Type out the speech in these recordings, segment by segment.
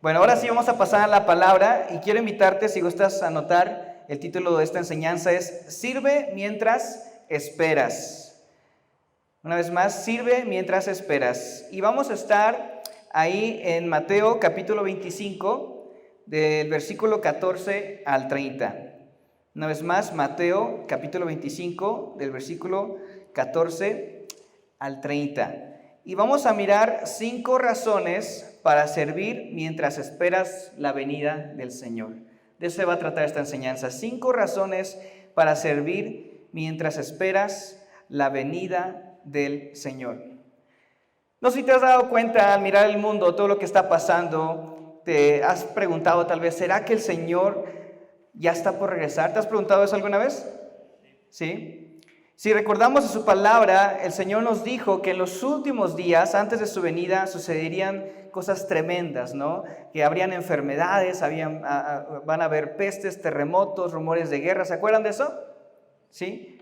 Bueno, ahora sí vamos a pasar a la palabra y quiero invitarte, si gustas anotar, el título de esta enseñanza es Sirve mientras esperas. Una vez más, sirve mientras esperas. Y vamos a estar ahí en Mateo capítulo 25, del versículo 14 al 30. Una vez más, Mateo capítulo 25, del versículo 14 al 30. Y vamos a mirar 5 razones para servir mientras esperas la venida del Señor. De eso se va a tratar esta enseñanza. 5 razones para servir mientras esperas la venida del Señor. No sé si te has dado cuenta al mirar el mundo, todo lo que está pasando, te has preguntado tal vez, ¿será que el Señor ya está por regresar? ¿Te has preguntado eso alguna vez? ¿Sí? Si recordamos de su palabra, el Señor nos dijo que en los últimos días, antes de su venida, sucederían cosas tremendas, ¿no? Que habrían enfermedades, van a haber pestes, terremotos, rumores de guerra. ¿Se acuerdan de eso? ¿Sí?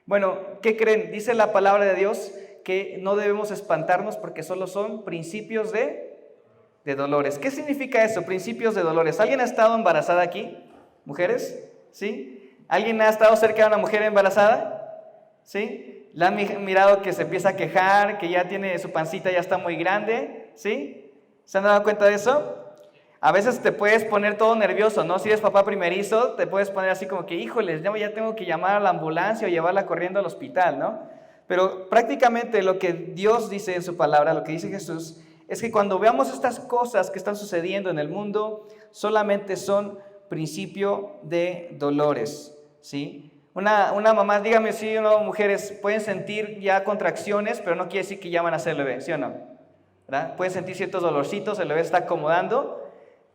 Bueno, ¿qué creen? Dice la palabra de Dios que no debemos espantarnos porque solo son principios de dolores. ¿Qué significa eso? Principios de dolores. ¿Alguien ha estado embarazada aquí? ¿Mujeres? ¿Sí? ¿Alguien ha estado cerca de una mujer embarazada? ¿Sí? ¿La han mirado que se empieza a quejar, que ya tiene su pancita, ya está muy grande? ¿Sí? ¿Se han dado cuenta de eso? A veces te puedes poner todo nervioso, ¿no? Si eres papá primerizo, te puedes poner así como que, híjoles, ya tengo que llamar a la ambulancia o llevarla corriendo al hospital, ¿no? Pero prácticamente lo que Dios dice en su palabra, lo que dice Jesús, es que cuando veamos estas cosas que están sucediendo en el mundo, solamente son principio de dolores, ¿sí? Una mamá, dígame si mujeres pueden sentir ya contracciones, pero no quiere decir que ya van a ser bebé, ¿sí o no? ¿Verdad? Pueden sentir ciertos dolorcitos, el bebé está acomodando.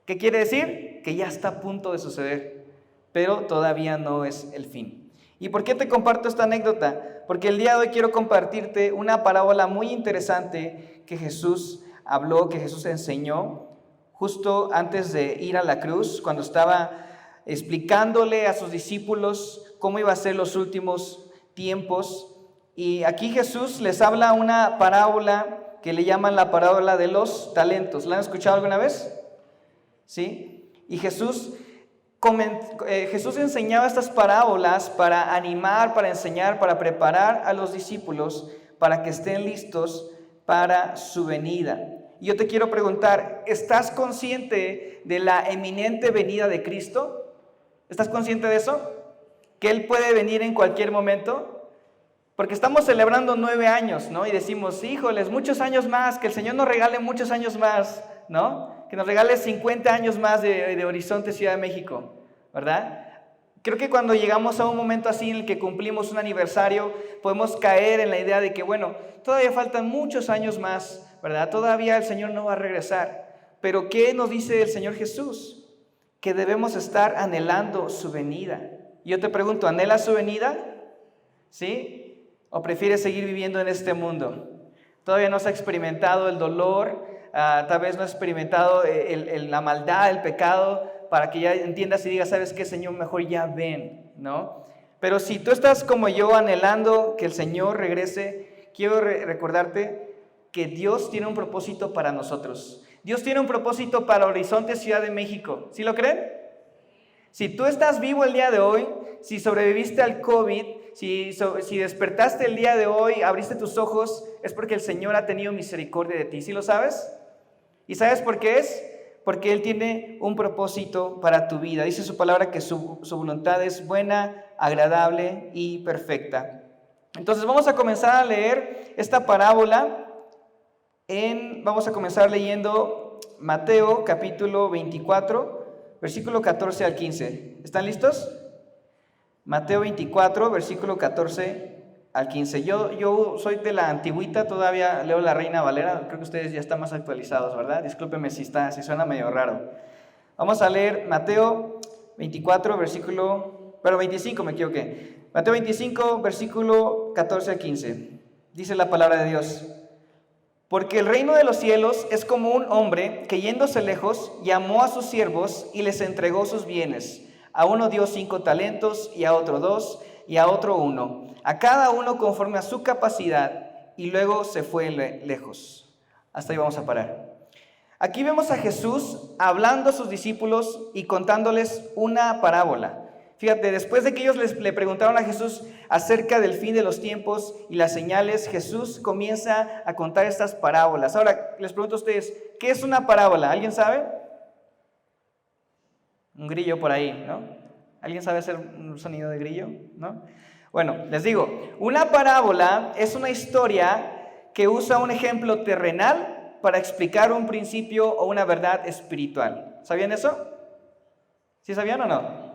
¿Qué quiere decir? Que ya está a punto de suceder, pero todavía no es el fin. ¿Y por qué te comparto esta anécdota? Porque el día de hoy quiero compartirte una parábola muy interesante que Jesús habló, que Jesús enseñó justo antes de ir a la cruz, cuando estaba explicándole a sus discípulos cómo iba a ser los últimos tiempos. Y aquí Jesús les habla una parábola que le llaman la parábola de los talentos. ¿La han escuchado alguna vez? ¿Sí? Y Jesús enseñaba estas parábolas para animar, para enseñar, para preparar a los discípulos para que estén listos para su venida. Y yo te quiero preguntar, ¿estás consciente de la inminente venida de Cristo? ¿Estás consciente de eso? ¿Que Él puede venir en cualquier momento? Porque estamos celebrando 9 años, ¿no? Y decimos, híjoles, muchos años más, que el Señor nos regale muchos años más, ¿no? Que nos regale 50 años más de Horizonte, Ciudad de México, ¿verdad? Creo que cuando llegamos a un momento así en el que cumplimos un aniversario, podemos caer en la idea de que, bueno, todavía faltan muchos años más, ¿verdad? Todavía el Señor no va a regresar. Pero ¿qué nos dice el Señor Jesús? Que debemos estar anhelando su venida. Y yo te pregunto, ¿anhelas su venida? ¿Sí? ¿O prefieres seguir viviendo en este mundo? Todavía no has experimentado el dolor, tal vez no has experimentado la maldad, el pecado, para que ya entiendas y digas, ¿sabes qué, Señor? Mejor ya ven, ¿no? Pero si tú estás como yo anhelando que el Señor regrese, quiero recordarte que Dios tiene un propósito para nosotros. Dios tiene un propósito para Horizonte, Ciudad de México. ¿Sí lo creen? Si tú estás vivo el día de hoy, si sobreviviste al COVID, si despertaste el día de hoy, abriste tus ojos, es porque el Señor ha tenido misericordia de ti. ¿Sí lo sabes? ¿Y sabes por qué es? Porque Él tiene un propósito para tu vida. Dice su palabra que su voluntad es buena, agradable y perfecta. Entonces vamos a comenzar a leer esta parábola. Vamos a comenzar leyendo Mateo capítulo 24, versículo 14 al 15. ¿Están listos? Mateo 24, versículo 14 al 15. Yo soy de la antigüita, todavía leo la Reina Valera. Creo que ustedes ya están más actualizados, ¿verdad? Discúlpenme si suena medio raro. Vamos a leer Mateo 24, 25, me equivoqué. Mateo 25, versículo 14 al 15. Dice la palabra de Dios. Porque el reino de los cielos es como un hombre que yéndose lejos llamó a sus siervos y les entregó sus bienes. A uno dio 5 talentos y a otro 2 y a otro 1. A cada uno conforme a su capacidad y luego se fue lejos. Hasta ahí vamos a parar. Aquí vemos a Jesús hablando a sus discípulos y contándoles una parábola. Fíjate, después de que ellos le preguntaron a Jesús acerca del fin de los tiempos y las señales, Jesús comienza a contar estas parábolas. Ahora, les pregunto a ustedes, ¿qué es una parábola? ¿Alguien sabe? Un grillo por ahí, ¿no? ¿Alguien sabe hacer un sonido de grillo? ¿No? Bueno, les digo, una parábola es una historia que usa un ejemplo terrenal para explicar un principio o una verdad espiritual. ¿Sabían eso? ¿Sí sabían o no?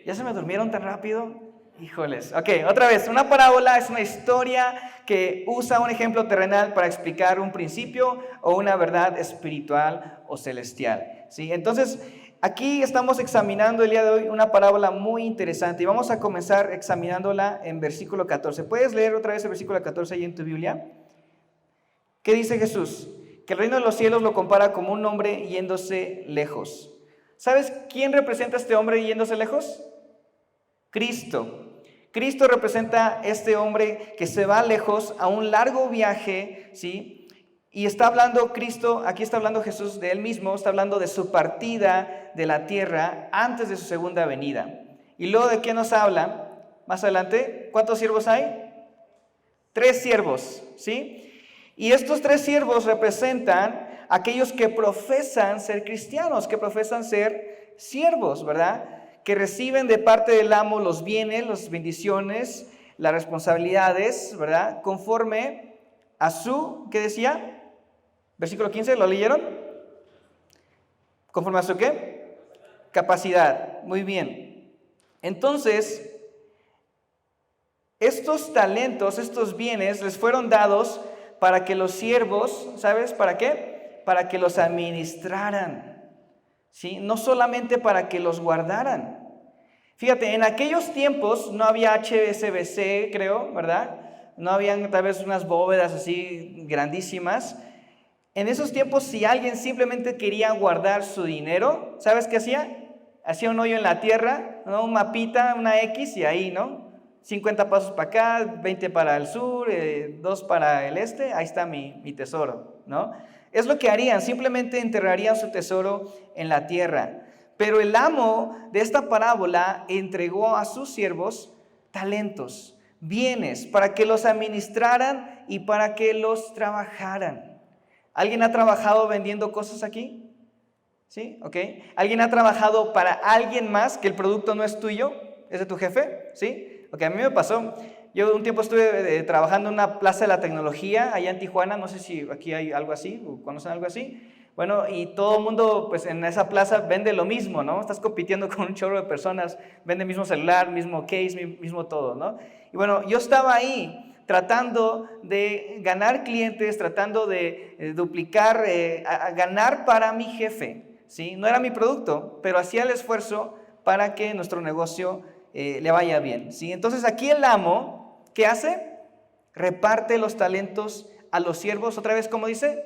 ¿Ya se me durmieron tan rápido? Híjoles. Ok, otra vez. Una parábola es una historia que usa un ejemplo terrenal para explicar un principio o una verdad espiritual o celestial. ¿Sí? Entonces, aquí estamos examinando el día de hoy una parábola muy interesante y vamos a comenzar examinándola en versículo 14. ¿Puedes leer otra vez el versículo 14 ahí en tu Biblia? ¿Qué dice Jesús? Que el reino de los cielos lo compara como un hombre yéndose lejos. ¿Sabes quién representa a este hombre yéndose lejos? Cristo. Cristo representa a este hombre que se va lejos a un largo viaje, ¿sí? Y está hablando Cristo, aquí está hablando Jesús de él mismo, está hablando de su partida de la tierra antes de su segunda venida. Y luego, ¿de qué nos habla? Más adelante, ¿cuántos siervos hay? 3 siervos, ¿sí? Y estos 3 siervos representan a aquellos que profesan ser cristianos, que profesan ser siervos, ¿verdad? Que reciben de parte del amo los bienes, las bendiciones, las responsabilidades, ¿verdad? Conforme a su, ¿qué decía? Versículo 15, ¿lo leyeron? ¿Conforme a su qué? Capacidad. Muy bien. Entonces, estos talentos, estos bienes les fueron dados para que los siervos, ¿sabes para qué? Para que los administraran, ¿sí? No solamente para que los guardaran. Fíjate, en aquellos tiempos no había HSBC, creo, ¿verdad? No habían tal vez unas bóvedas así grandísimas. En esos tiempos, si alguien simplemente quería guardar su dinero, ¿sabes qué hacía? Hacía un hoyo en la tierra, ¿no? Un mapita, una X y ahí, ¿no? 50 pasos para acá, 20 para el sur, 2 para el este, ahí está mi tesoro, ¿no? Es lo que harían, simplemente enterrarían su tesoro en la tierra. Pero el amo de esta parábola entregó a sus siervos talentos, bienes, para que los administraran y para que los trabajaran. ¿Alguien ha trabajado vendiendo cosas aquí? ¿Sí? ¿Ok? ¿Alguien ha trabajado para alguien más que el producto no es tuyo? ¿Es de tu jefe? ¿Sí? Porque a mí me pasó, yo un tiempo estuve trabajando en una plaza de la tecnología allá en Tijuana, no sé si aquí hay algo así, o conocen algo así. Bueno, y todo el mundo pues en esa plaza vende lo mismo, ¿no? Estás compitiendo con un chorro de personas, vende el mismo celular, mismo case, mismo todo, ¿no? Y bueno, yo estaba ahí tratando de ganar clientes, tratando de duplicar, ganar para mi jefe, ¿sí? No era mi producto, pero hacía el esfuerzo para que nuestro negocio le vaya bien, ¿sí? Entonces aquí el amo, ¿qué hace? Reparte los talentos a los siervos, otra vez, ¿cómo dice?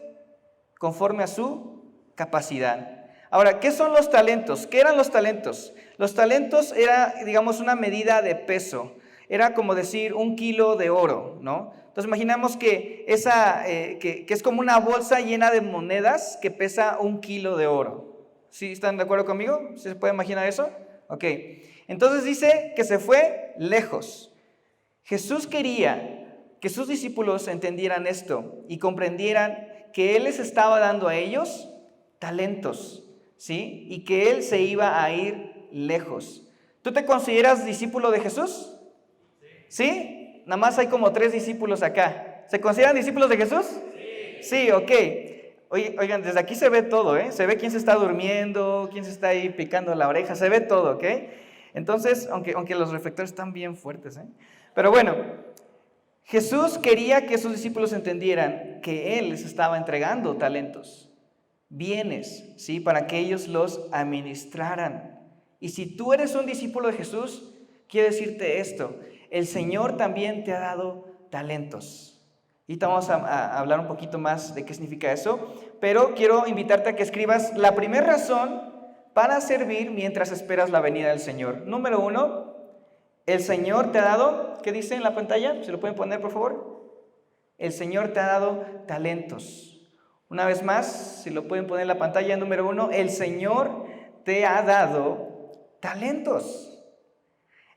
Conforme a su capacidad. Ahora, ¿qué son los talentos? ¿Qué eran los talentos? Los talentos era, digamos, una medida de peso. Era como decir 1 kilo de oro, ¿no? Entonces imaginamos que es como una bolsa llena de monedas que pesa 1 kilo de oro. ¿Sí están de acuerdo conmigo? ¿Sí se puede imaginar eso? Ok. Entonces dice que se fue lejos. Jesús quería que sus discípulos entendieran esto y comprendieran que Él les estaba dando a ellos talentos, ¿sí? Y que Él se iba a ir lejos. ¿Tú te consideras discípulo de Jesús? ¿Sí? Nada más hay como 3 discípulos acá. ¿Se consideran discípulos de Jesús? Sí, ok. Oigan, desde aquí se ve todo, ¿eh? Se ve quién se está durmiendo, quién se está ahí picando la oreja, se ve todo, ¿ok? Entonces, aunque los reflectores están bien fuertes, ¿eh? Pero bueno, Jesús quería que sus discípulos entendieran que Él les estaba entregando talentos, bienes, ¿sí? Para que ellos los administraran. Y si tú eres un discípulo de Jesús, quiero decirte esto, el Señor también te ha dado talentos. Y vamos a hablar un poquito más de qué significa eso, pero quiero invitarte a que escribas la primera razón para servir mientras esperas la venida del Señor. Número 1, el Señor te ha dado, ¿qué dice en la pantalla? ¿Se lo pueden poner, por favor? El Señor te ha dado talentos. Una vez más, si lo pueden poner en la pantalla, número 1, el Señor te ha dado talentos.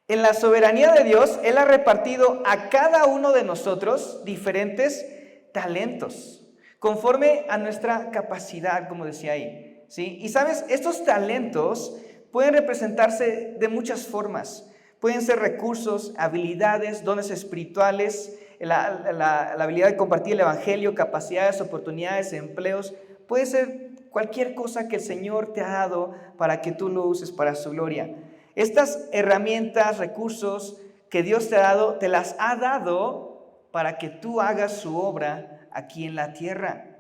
En la soberanía de Dios, Él ha repartido a cada uno de nosotros diferentes talentos, conforme a nuestra capacidad, como decía ahí, ¿sí? Y sabes, estos talentos pueden representarse de muchas formas. Pueden ser recursos, habilidades, dones espirituales, la habilidad de compartir el evangelio, capacidades, oportunidades, empleos. Puede ser cualquier cosa que el Señor te ha dado para que tú lo uses para su gloria. Estas herramientas, recursos que Dios te ha dado, te las ha dado para que tú hagas su obra aquí en la tierra,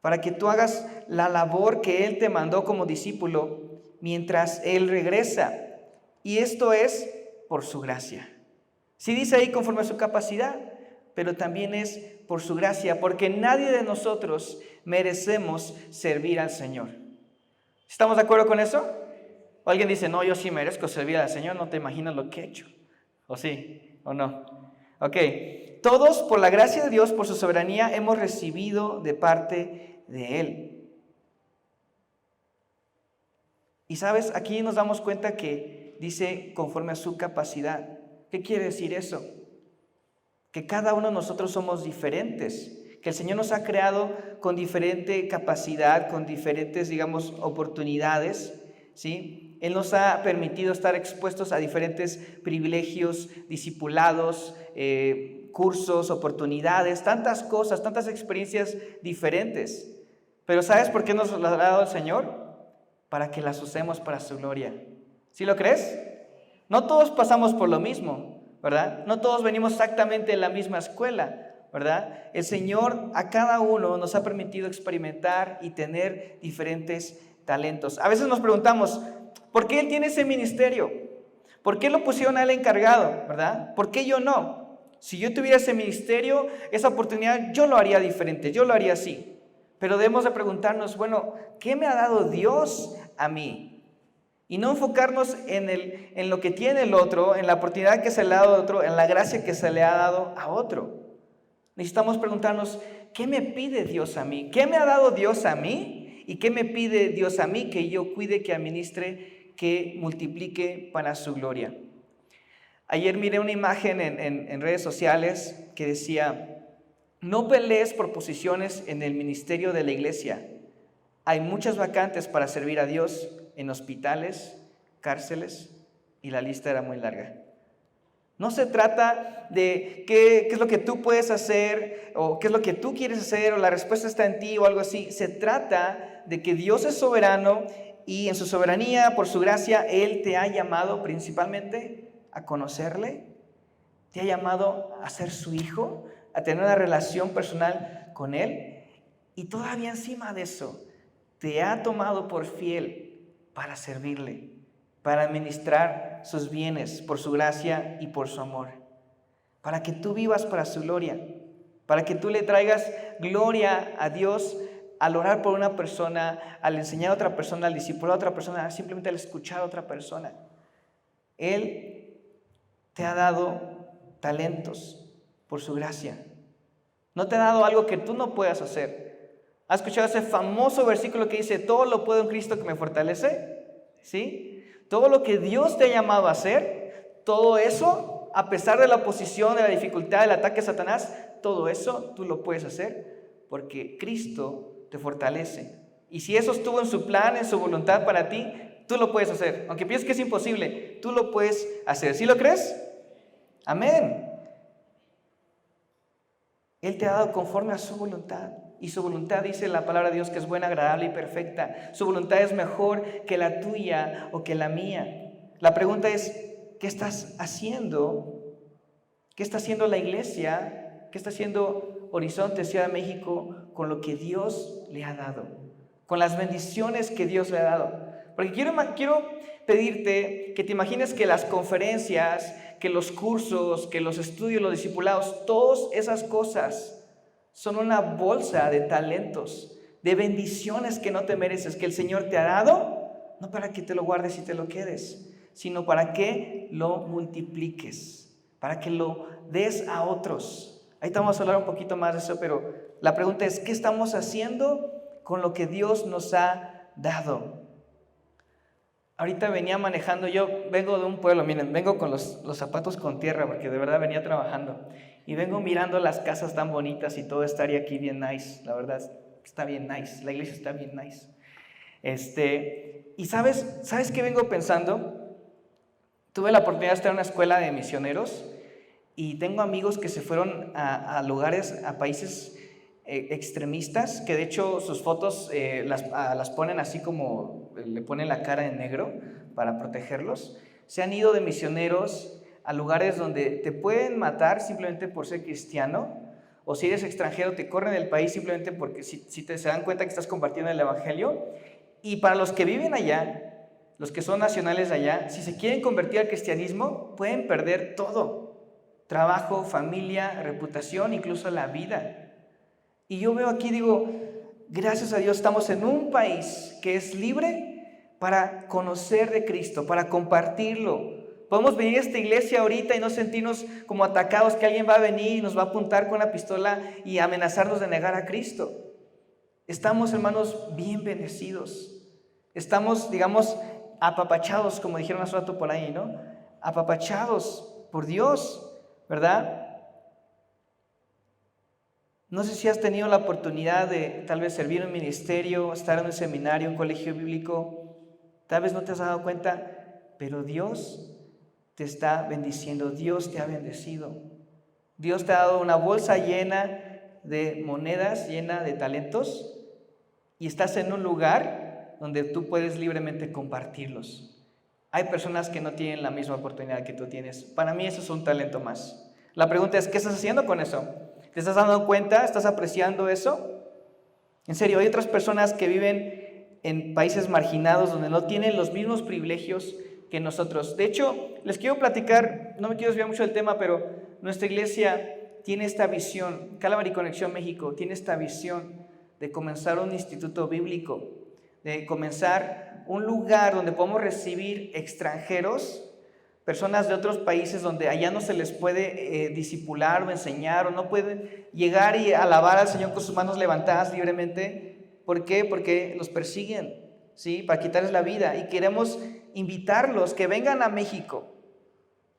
para que tú hagas la labor que Él te mandó como discípulo mientras Él regresa. Y esto es por su gracia. Sí dice ahí conforme a su capacidad, pero también es por su gracia, porque nadie de nosotros merecemos servir al Señor. ¿Estamos de acuerdo con eso? O alguien dice, no, yo sí merezco servir al Señor, no te imaginas lo que he hecho. ¿O sí? ¿O no? Ok, todos por la gracia de Dios, por su soberanía, hemos recibido de parte de Él. Y sabes, aquí nos damos cuenta que dice conforme a su capacidad. ¿Qué quiere decir eso? Que cada uno de nosotros somos diferentes, que el Señor nos ha creado con diferente capacidad, con diferentes, digamos, oportunidades, ¿sí? Él nos ha permitido estar expuestos a diferentes privilegios, discipulados, cursos, oportunidades, tantas cosas, tantas experiencias diferentes. Pero ¿sabes por qué nos las ha dado el Señor? Para que las usemos para su gloria. ¿Sí lo crees? No todos pasamos por lo mismo, ¿verdad? No todos venimos exactamente de la misma escuela, ¿verdad? El Señor a cada uno nos ha permitido experimentar y tener diferentes talentos. A veces nos preguntamos, ¿por qué Él tiene ese ministerio? ¿Por qué lo pusieron a Él encargado, verdad? ¿Por qué yo no? Si yo tuviera ese ministerio, esa oportunidad, yo lo haría diferente, yo lo haría así. Pero debemos de preguntarnos, bueno, ¿qué me ha dado Dios a mí? Y no enfocarnos en lo que tiene el otro, en la oportunidad que se le ha dado a otro, en la gracia que se le ha dado a otro. Necesitamos preguntarnos, ¿qué me pide Dios a mí? ¿Qué me ha dado Dios a mí? ¿Y qué me pide Dios a mí que yo cuide, que administre, que multiplique para su gloria? Ayer miré una imagen en redes sociales que decía, no pelees por posiciones en el ministerio de la iglesia. Hay muchas vacantes para servir a Dios en hospitales, cárceles, y la lista era muy larga. No se trata de qué es lo que tú puedes hacer o qué es lo que tú quieres hacer o la respuesta está en ti o algo así. Se trata de que Dios es soberano y en su soberanía, por su gracia, Él te ha llamado principalmente a conocerle, te ha llamado a ser su hijo, a tener una relación personal con Él y todavía encima de eso te ha tomado por fiel para servirle, para administrar sus bienes por su gracia y por su amor, para que tú vivas para su gloria, para que tú le traigas gloria a Dios al orar por una persona, al enseñar a otra persona, al discipular a otra persona, simplemente al escuchar a otra persona. Él te ha dado talentos por su gracia. No te ha dado algo que tú no puedas hacer. ¿Has escuchado ese famoso versículo que dice, todo lo puedo en Cristo que me fortalece? ¿Sí? Todo lo que Dios te ha llamado a hacer, todo eso, a pesar de la oposición, de la dificultad, del ataque de Satanás, todo eso tú lo puedes hacer porque Cristo te fortalece. Y si eso estuvo en su plan, en su voluntad para ti, tú lo puedes hacer. Aunque pienses que es imposible, tú lo puedes hacer. ¿Sí lo crees? Amén. Él te ha dado conforme a su voluntad. Y su voluntad, dice la palabra de Dios, que es buena, agradable y perfecta. Su voluntad es mejor que la tuya o que la mía. La pregunta es, ¿qué estás haciendo? ¿Qué está haciendo la iglesia? ¿Qué está haciendo Horizonte Ciudad de México con lo que Dios le ha dado? Con las bendiciones que Dios le ha dado. Porque quiero pedirte que te imagines que las conferencias, que los cursos, que los estudios, los discipulados, todas esas cosas son una bolsa de talentos, de bendiciones que no te mereces, que el Señor te ha dado, no para que te lo guardes y te lo quedes, sino para que lo multipliques, para que lo des a otros, Ahorita vamos a hablar un poquito más de eso, pero la pregunta es, ¿qué estamos haciendo con lo que Dios nos ha dado? Ahorita venía manejando, yo vengo de un pueblo, miren, vengo con los zapatos con tierra porque de verdad venía trabajando y vengo mirando las casas tan bonitas y todo estaría aquí bien nice, la verdad está bien nice, la iglesia está bien nice. Y ¿sabes qué vengo pensando? Tuve la oportunidad de estar en una escuela de misioneros y tengo amigos que se fueron a lugares, a países extremistas, que de hecho sus fotos las ponen así como le ponen la cara en negro para protegerlos. Se han ido de misioneros a lugares donde te pueden matar simplemente por ser cristiano, o si eres extranjero te corren del país simplemente porque si se dan cuenta que estás compartiendo el evangelio. Y para los que viven allá, los que son nacionales de allá, si se quieren convertir al cristianismo, pueden perder todo: trabajo, familia, reputación, incluso la vida. Y yo veo aquí, digo, gracias a Dios estamos en un país que es libre para conocer de Cristo, para compartirlo. Podemos venir a esta iglesia ahorita y no sentirnos como atacados, que alguien va a venir y nos va a apuntar con la pistola y amenazarnos de negar a Cristo. Estamos, hermanos, bien bendecidos. Estamos, digamos, apapachados, como dijeron hace rato por ahí, ¿no? Apapachados por Dios, ¿verdad? No sé si has tenido la oportunidad de tal vez servir en un ministerio, estar en un seminario, un colegio bíblico. Tal vez no te has dado cuenta, pero Dios te está bendiciendo, Dios te ha bendecido. Dios te ha dado una bolsa llena de monedas, llena de talentos, y estás en un lugar donde tú puedes libremente compartirlos. Hay personas que no tienen la misma oportunidad que tú tienes. Para mí eso es un talento más. La pregunta es, ¿qué estás haciendo con eso? ¿Te estás dando cuenta? ¿Estás apreciando eso? En serio, hay otras personas que viven en países marginados donde no tienen los mismos privilegios que nosotros. De hecho, les quiero platicar, no me quiero desviar mucho del tema, pero nuestra iglesia tiene esta visión, Calvary Conexión México tiene esta visión de comenzar un instituto bíblico, de comenzar un lugar donde podamos recibir extranjeros, personas de otros países donde allá no se les puede discipular o enseñar, o no pueden llegar y alabar al Señor con sus manos levantadas libremente. ¿Por qué? Porque los persiguen, ¿sí? Para quitarles la vida, y queremos invitarlos que vengan a México.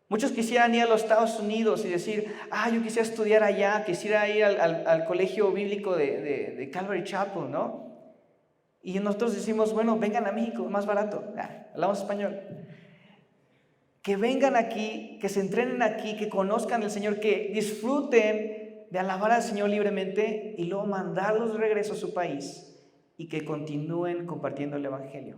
Muchos quisieran ir a los Estados Unidos y decir, yo quisiera estudiar allá, quisiera ir al colegio bíblico de Calvary Chapel, ¿no? Y nosotros decimos, bueno, vengan a México, más barato, hablamos español. Que vengan aquí, que se entrenen aquí, que conozcan al Señor, que disfruten de alabar al Señor libremente y luego mandarlos de regreso a su país y que continúen compartiendo el evangelio.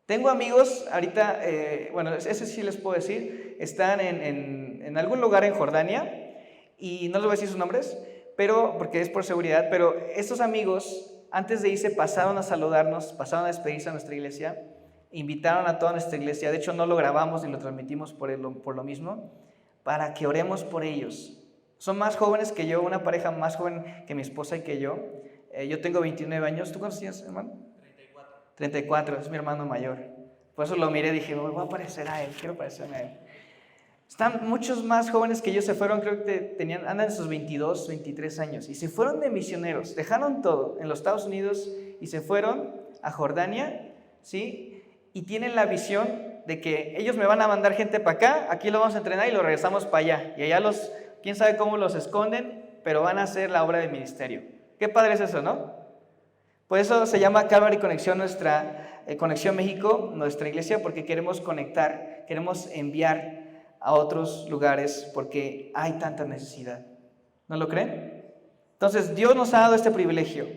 Tengo amigos ahorita, ese sí les puedo decir, están en algún lugar en Jordania y no les voy a decir sus nombres, pero porque es por seguridad, pero estos amigos antes de irse pasaron a saludarnos, pasaron a despedirse a nuestra iglesia, invitaron a toda nuestra iglesia. De hecho no lo grabamos ni lo transmitimos por lo mismo, para que oremos por ellos. Son más jóvenes que yo, una pareja más joven que mi esposa y que yo. Yo tengo 29 años, ¿tú cuántos tienes, hermano? 34, es mi hermano mayor. Por eso lo miré y dije, voy a parecer a él, quiero parecerme a él. Están muchos más jóvenes que ellos, se fueron, creo que andan en sus 22, 23 años, y se fueron de misioneros, dejaron todo en los Estados Unidos y se fueron a Jordania, ¿sí? Y tienen la visión de que ellos me van a mandar gente para acá, aquí lo vamos a entrenar y lo regresamos para allá. Y allá quién sabe cómo los esconden, pero van a hacer la obra del ministerio. Qué padre es eso, ¿no? Por eso se llama Calvary Conexión, nuestra Conexión México, nuestra iglesia, porque queremos conectar, queremos enviar a otros lugares porque hay tanta necesidad. ¿No lo creen? Entonces, Dios nos ha dado este privilegio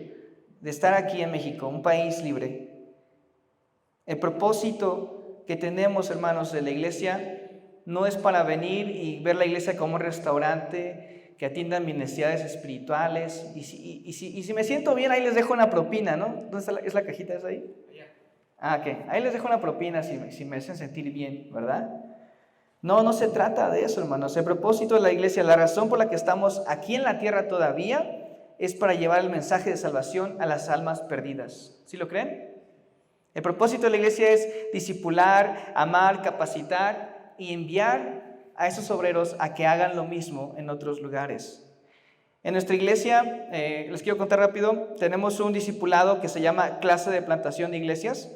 de estar aquí en México, un país libre. El propósito que tenemos, hermanos, de la iglesia no es para venir y ver la iglesia como un restaurante que atiendan mis necesidades espirituales. Y si me siento bien, ahí les dejo una propina, ¿no? ¿Dónde está es la cajita esa ahí? Ok. Ahí les dejo una propina si me hacen sentir bien, ¿verdad? No se trata de eso, hermanos. El propósito de la iglesia, la razón por la que estamos aquí en la tierra todavía, es para llevar el mensaje de salvación a las almas perdidas. ¿Sí lo creen? El propósito de la iglesia es discipular, amar, capacitar y enviar a esos obreros a que hagan lo mismo en otros lugares. En nuestra iglesia, les quiero contar rápido, tenemos un discipulado que se llama clase de plantación de iglesias,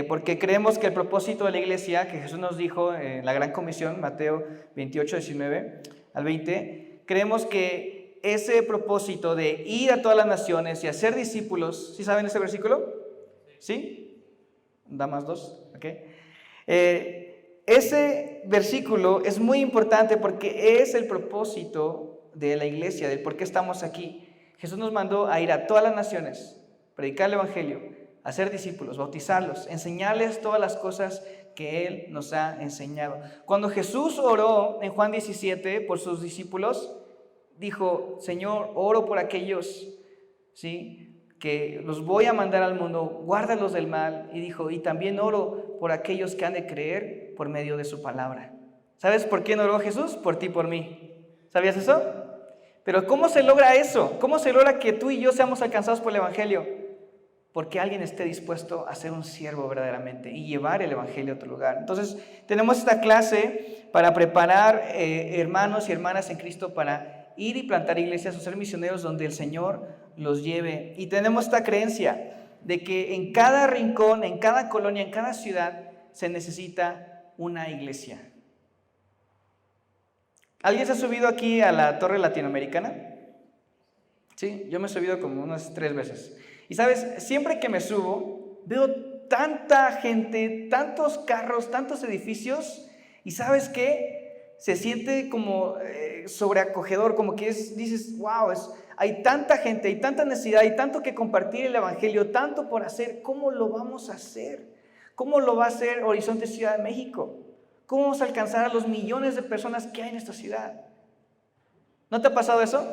porque creemos que el propósito de la iglesia, que Jesús nos dijo en la Gran Comisión, Mateo 28, 19 al 20, creemos que ese propósito de ir a todas las naciones y hacer discípulos, ¿sí saben ese versículo? ¿Sí? Da más dos, ¿ok? Ese versículo es muy importante porque es el propósito de la iglesia, del por qué estamos aquí. Jesús nos mandó a ir a todas las naciones, predicar el evangelio, hacer discípulos, bautizarlos, enseñarles todas las cosas que Él nos ha enseñado. Cuando Jesús oró en Juan 17 por sus discípulos, dijo: Señor, oro por aquellos, ¿sí?, que los voy a mandar al mundo, guárdalos del mal. Y dijo: y también oro por aquellos que han de creer por medio de su palabra. ¿Sabes por quién oró Jesús? Por ti y por mí. ¿Sabías eso? Pero ¿cómo se logra eso? ¿Cómo se logra que tú y yo seamos alcanzados por el evangelio? Porque alguien esté dispuesto a ser un siervo verdaderamente y llevar el evangelio a otro lugar. Entonces, tenemos esta clase para preparar hermanos y hermanas en Cristo para ir y plantar iglesias o ser misioneros donde el Señor los lleve. Y tenemos esta creencia de que en cada rincón, en cada colonia, en cada ciudad se necesita una iglesia. ¿Alguien se ha subido aquí a la Torre Latinoamericana? Sí, yo me he subido como unas 3 veces. Y sabes, siempre que me subo, veo tanta gente, tantos carros, tantos edificios, y ¿sabes qué? Se siente como sobreacogedor, como que dices, wow, hay tanta gente, hay tanta necesidad, hay tanto que compartir el evangelio, tanto por hacer. ¿Cómo lo vamos a hacer? ¿Cómo lo va a hacer Horizonte Ciudad de México? ¿Cómo vamos a alcanzar a los millones de personas que hay en esta ciudad? ¿No te ha pasado eso?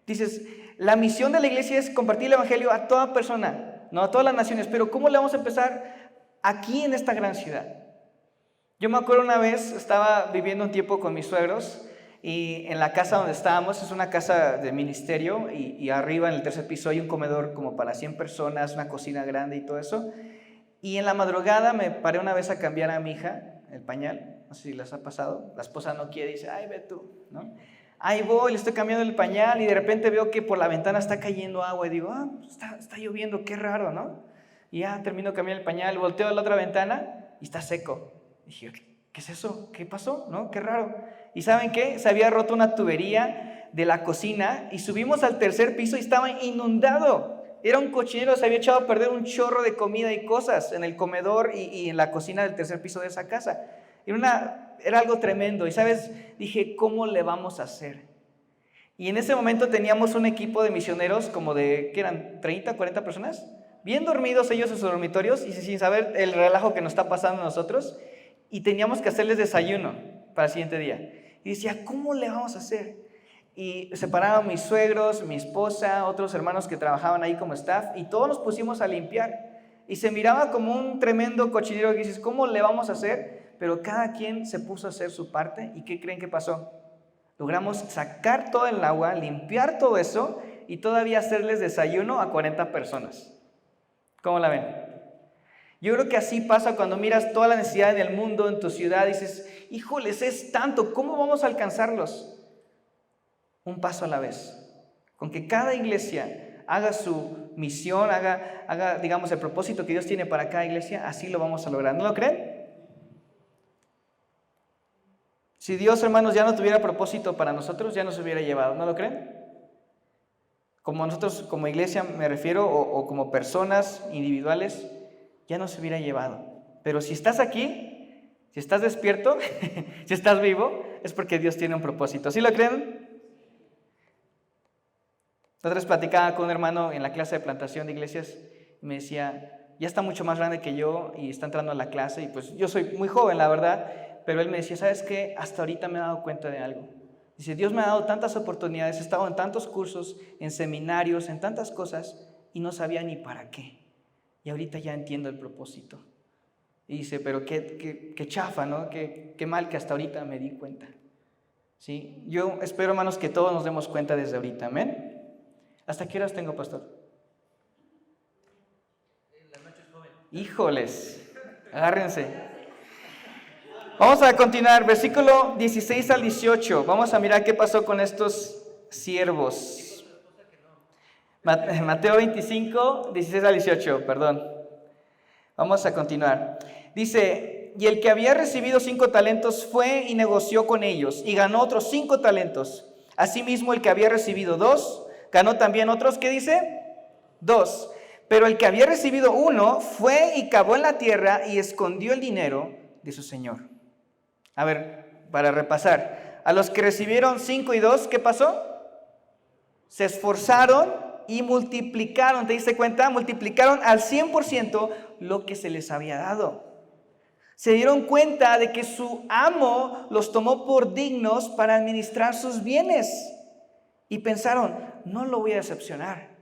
Dices, la misión de la iglesia es compartir el evangelio a toda persona, no a todas las naciones, pero ¿cómo le vamos a empezar aquí en esta gran ciudad? Yo me acuerdo una vez, estaba viviendo un tiempo con mis suegros y en la casa donde estábamos, es una casa de ministerio y arriba en el 3er piso hay un comedor como para 100 personas, una cocina grande y todo eso. Y en la madrugada me paré una vez a cambiar a mi hija el pañal, no sé si les ha pasado, la esposa no quiere y dice, ay, ve tú, ¿no? Ahí voy, le estoy cambiando el pañal y de repente veo que por la ventana está cayendo agua y digo, está lloviendo, qué raro, ¿no? Y ya termino de cambiar el pañal, volteo a la otra ventana y está seco. Y dije, ¿qué es eso? ¿Qué pasó? ¿No? Qué raro. ¿Y saben qué? Se había roto una tubería de la cocina y subimos al 3er piso y estaba inundado. Era un cochinero, se había echado a perder un chorro de comida y cosas en el comedor y en la cocina del 3er piso de esa casa. Era algo tremendo y, ¿sabes? Dije, ¿cómo le vamos a hacer? Y en ese momento teníamos un equipo de misioneros como de, ¿qué eran? ¿30, 40 personas? Bien dormidos ellos en sus dormitorios y sin saber el relajo que nos está pasando a nosotros. Y teníamos que hacerles desayuno para el siguiente día. Y decía, ¿cómo le vamos a hacer? Y separaron mis suegros, mi esposa, otros hermanos que trabajaban ahí como staff y todos nos pusimos a limpiar. Y se miraba como un tremendo cochinero que dices, ¿cómo le vamos a hacer? Pero cada quien se puso a hacer su parte. ¿Y qué creen que pasó? Logramos sacar todo el agua, limpiar todo eso y todavía hacerles desayuno a 40 personas. ¿Cómo la ven? Yo creo que así pasa cuando miras toda la necesidad del mundo en tu ciudad. Dices, híjoles, es tanto, ¿cómo vamos a alcanzarlos? Un paso a la vez. Con que cada iglesia haga su misión, haga, digamos, el propósito que Dios tiene para cada iglesia, así lo vamos a lograr. ¿No lo creen? Si Dios, hermanos, ya no tuviera propósito para nosotros, ya nos hubiera llevado. ¿No lo creen? Como nosotros, como iglesia me refiero, o como personas individuales, ya nos hubiera llevado. Pero si estás aquí, si estás despierto, si estás vivo, es porque Dios tiene un propósito. ¿Sí lo creen? La otra vez platicaba con un hermano en la clase de plantación de iglesias y me decía, ya está mucho más grande que yo y está entrando a la clase y pues yo soy muy joven, la verdad, pero él me decía, ¿sabes qué? Hasta ahorita me he dado cuenta de algo. Dice, Dios me ha dado tantas oportunidades, he estado en tantos cursos, en seminarios, en tantas cosas y no sabía ni para qué. Y ahorita ya entiendo el propósito. Y dice, pero qué chafa, ¿no? Qué mal que hasta ahorita me di cuenta. ¿Sí? Yo espero, hermanos, que todos nos demos cuenta desde ahorita. ¿Amén? ¿Hasta qué horas tengo, pastor? La noche es joven. Híjoles, agárrense. Vamos a continuar, versículo 16 al 18. Vamos a mirar qué pasó con estos siervos. Mateo 25, 16 al 18, perdón. Vamos a continuar. Dice, y el que había recibido 5 talentos fue y negoció con ellos y ganó otros 5 talentos. Asimismo, el que había recibido 2, ganó también otros, ¿qué dice? 2. Pero el que había recibido 1 fue y cavó en la tierra y escondió el dinero de su señor. A ver, para repasar. A los que recibieron 5 y 2, ¿qué pasó? Se esforzaron y multiplicaron, ¿te diste cuenta? Multiplicaron al 100% lo que se les había dado. Se dieron cuenta de que su amo los tomó por dignos para administrar sus bienes. Y pensaron, no lo voy a decepcionar.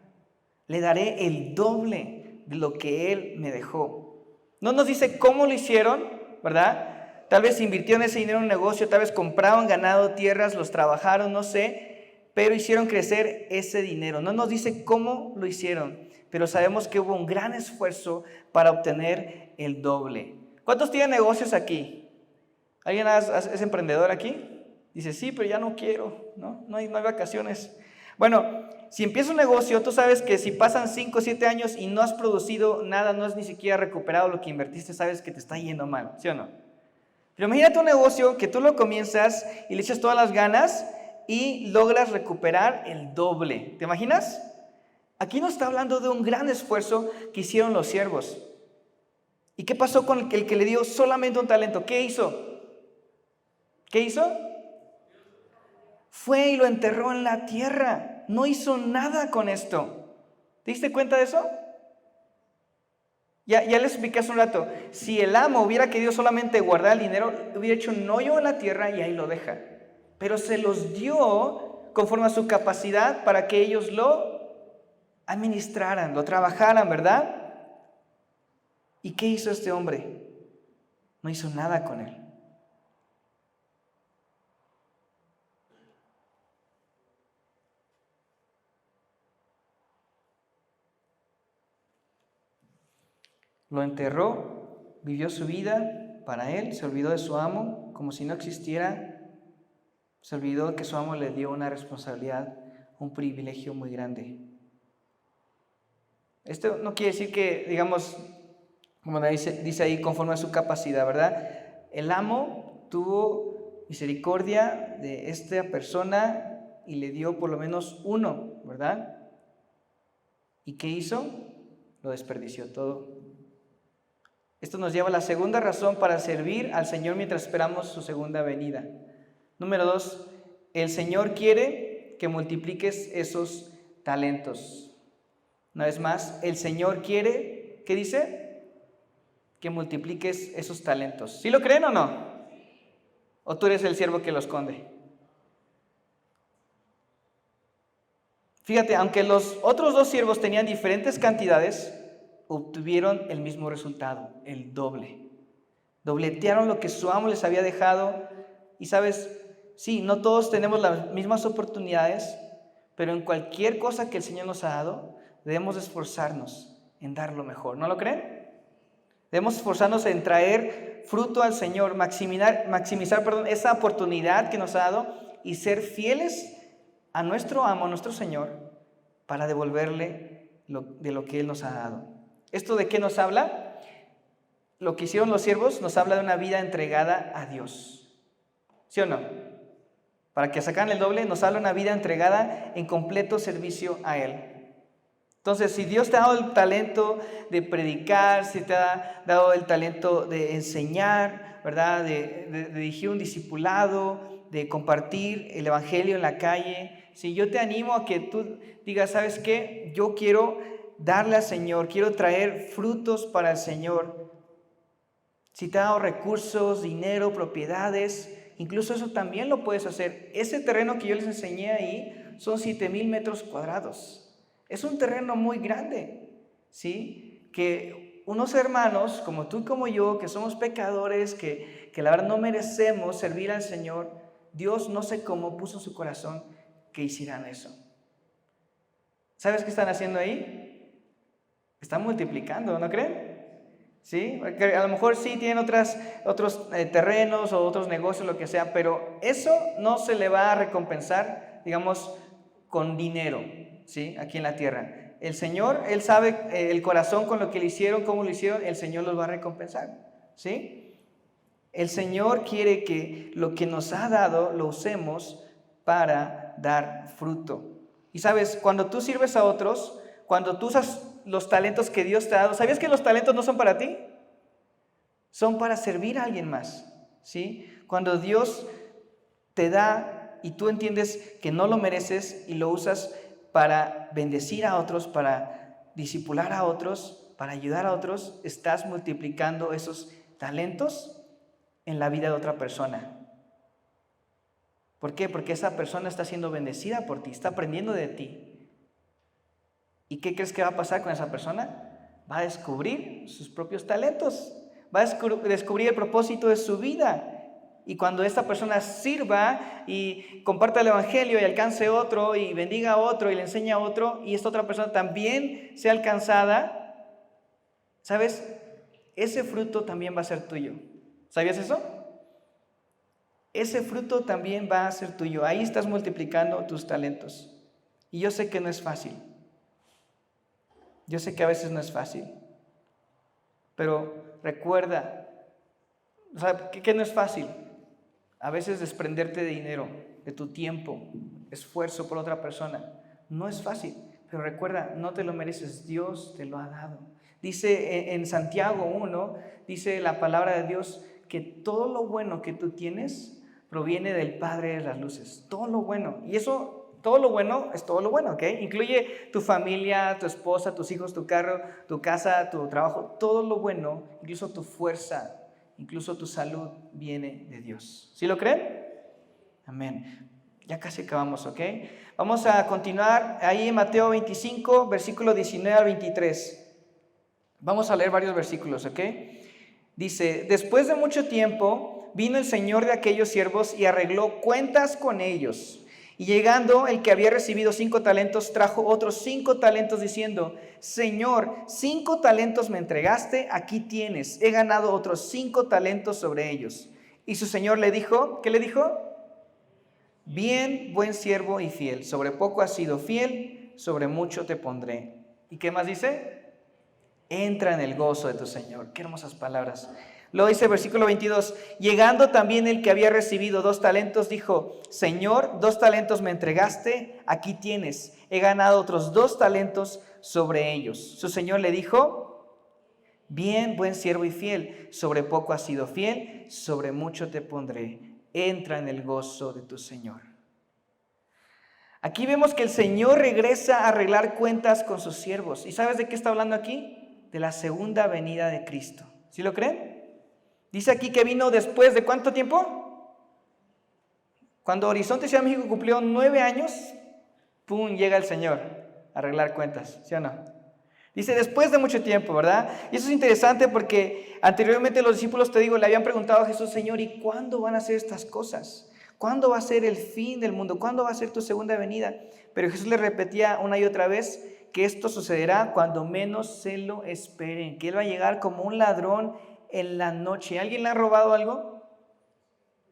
Le daré el doble de lo que él me dejó. No nos dice cómo lo hicieron, ¿verdad? Tal vez invirtieron ese dinero en un negocio, tal vez compraron ganado, tierras, los trabajaron, no sé, pero hicieron crecer ese dinero. No nos dice cómo lo hicieron, pero sabemos que hubo un gran esfuerzo para obtener el doble. ¿Cuántos tienen negocios aquí? ¿Alguien es emprendedor aquí? Dice, sí, pero ya no quiero, no hay vacaciones. Bueno, si empieza un negocio, tú sabes que si pasan 5 o 7 años y no has producido nada, no has ni siquiera recuperado lo que invertiste, sabes que te está yendo mal, ¿sí o no? Pero imagínate un negocio que tú lo comienzas y le echas todas las ganas y logras recuperar el doble. ¿Te imaginas? Aquí nos está hablando de un gran esfuerzo que hicieron los siervos. ¿Y qué pasó con el que le dio solamente un talento? ¿Qué hizo? ¿Qué hizo? Fue y lo enterró en la tierra. No hizo nada con esto. ¿Te diste cuenta de eso? Ya les expliqué hace un rato. Si el amo hubiera querido solamente guardar el dinero, hubiera hecho un hoyo en la tierra y ahí lo deja. Pero se los dio conforme a su capacidad para que ellos lo administraran, lo trabajaran, ¿verdad? ¿Y qué hizo este hombre? No hizo nada con él. Lo enterró, vivió su vida para él, se olvidó de su amo, como si no existiera. Se olvidó que su amo le dio una responsabilidad, un privilegio muy grande. Esto no quiere decir que, digamos, como dice ahí, conforme a su capacidad, ¿verdad? El amo tuvo misericordia de esta persona y le dio por lo menos 1, ¿verdad? ¿Y qué hizo? Lo desperdició todo. Esto nos lleva a la segunda razón para servir al Señor mientras esperamos su segunda venida. Número 2, el Señor quiere que multipliques esos talentos. Una vez más, el Señor quiere, ¿qué dice? Que multipliques esos talentos. ¿Sí lo creen o no? ¿O tú eres el siervo que lo esconde? Fíjate, aunque los otros 2 siervos tenían diferentes cantidades, obtuvieron el mismo resultado, el doble. Dobletearon lo que su amo les había dejado. Y sabes, sí, no todos tenemos las mismas oportunidades, pero en cualquier cosa que el Señor nos ha dado, debemos esforzarnos en dar lo mejor. ¿No lo creen? Debemos esforzarnos en traer fruto al Señor, maximizar esa oportunidad que nos ha dado y ser fieles a nuestro amo, a nuestro Señor, para devolverle de lo que Él nos ha dado. ¿Esto de qué nos habla? Lo que hicieron los siervos nos habla de una vida entregada a Dios. ¿Sí o no? Para que sacan el doble, nos habla de una vida entregada en completo servicio a Él. Entonces, si Dios te ha dado el talento de predicar, si te ha dado el talento de enseñar, ¿verdad? De dirigir un discipulado, de compartir el evangelio en la calle, si yo te animo a que tú digas, ¿sabes qué? Yo quiero darle al Señor, quiero traer frutos para el Señor. Si te ha dado recursos, dinero, propiedades, incluso eso también lo puedes hacer. Ese terreno que yo les enseñé ahí son 7,000 metros cuadrados. Es un terreno muy grande, ¿sí? Que unos hermanos como tú y como yo, que somos pecadores, que la verdad no merecemos servir al Señor, Dios no sé cómo puso en su corazón que hicieran eso. ¿Sabes qué están haciendo ahí? Están multiplicando, ¿no creen? ¿Sí? Porque a lo mejor sí tienen otros terrenos o otros negocios, lo que sea, pero eso no se le va a recompensar, digamos, con dinero, ¿sí? Aquí en la tierra. El Señor, Él sabe el corazón con lo que le hicieron, cómo lo hicieron, el Señor los va a recompensar, ¿sí? El Señor quiere que lo que nos ha dado lo usemos para dar fruto. Y sabes, cuando tú sirves a otros, cuando tú usas los talentos que Dios te ha dado, ¿sabías que los talentos no son para ti? Son para servir a alguien más, ¿sí? Cuando Dios te da y tú entiendes que no lo mereces y lo usas para bendecir a otros, para discipular a otros, para ayudar a otros, estás multiplicando esos talentos en la vida de otra persona. ¿Por qué? Porque esa persona está siendo bendecida por ti, está aprendiendo de ti. ¿Y qué crees que va a pasar con esa persona? Va a descubrir sus propios talentos, va a descubrir el propósito de su vida. Y cuando esta persona sirva y comparta el evangelio y alcance a otro y bendiga a otro y le enseñe a otro y esta otra persona también sea alcanzada, ¿sabes? Ese fruto también va a ser tuyo. ¿Sabías eso? Ese fruto también va a ser tuyo. Ahí estás multiplicando tus talentos. Y yo sé que no es fácil. Yo sé que a veces no es fácil. Pero recuerda, o sea, ¿qué no es fácil? A veces desprenderte de dinero, de tu tiempo, esfuerzo por otra persona. No es fácil, pero recuerda, no te lo mereces, Dios te lo ha dado. Dice en Santiago 1, dice la palabra de Dios que todo lo bueno que tú tienes proviene del Padre de las luces. Todo lo bueno. Y eso, todo lo bueno es todo lo bueno, ¿ok? Incluye tu familia, tu esposa, tus hijos, tu carro, tu casa, tu trabajo. Todo lo bueno, incluso tu fuerza, incluso tu salud viene de Dios. ¿Sí lo creen? Amén. Ya casi acabamos, ¿ok? Vamos a continuar ahí en Mateo 25, versículo 19 al 23. Vamos a leer varios versículos, ¿ok? Dice, después de mucho tiempo vino el señor de aquellos siervos y arregló cuentas con ellos. Y llegando el que había recibido 5 talentos, trajo otros 5 talentos diciendo, Señor, 5 talentos me entregaste, aquí tienes, he ganado otros 5 talentos sobre ellos. Y su señor le dijo, ¿qué le dijo? Bien, buen siervo y fiel, sobre poco has sido fiel, sobre mucho te pondré. ¿Y qué más dice? Entra en el gozo de tu Señor. Qué hermosas palabras. Luego dice versículo 22, llegando también el que había recibido 2 talentos, dijo, Señor, 2 talentos me entregaste, aquí tienes, he ganado otros 2 talentos sobre ellos. Su Señor le dijo, bien, buen siervo y fiel, sobre poco has sido fiel, sobre mucho te pondré, entra en el gozo de tu Señor. Aquí vemos que el Señor regresa a arreglar cuentas con sus siervos. ¿Y sabes de qué está hablando aquí? De la segunda venida de Cristo. ¿Sí lo creen? Dice aquí que vino después de ¿cuánto tiempo? Cuando Horizonte Ciudad de México cumplió 9 años, ¡pum!, llega el Señor a arreglar cuentas, ¿sí o no? Dice después de mucho tiempo, ¿verdad? Y eso es interesante porque anteriormente los discípulos, te digo, le habían preguntado a Jesús, Señor, ¿y cuándo van a ser estas cosas? ¿Cuándo va a ser el fin del mundo? ¿Cuándo va a ser tu segunda venida? Pero Jesús les repetía una y otra vez que esto sucederá cuando menos se lo esperen, que Él va a llegar como un ladrón en la noche. ¿Alguien le ha robado algo?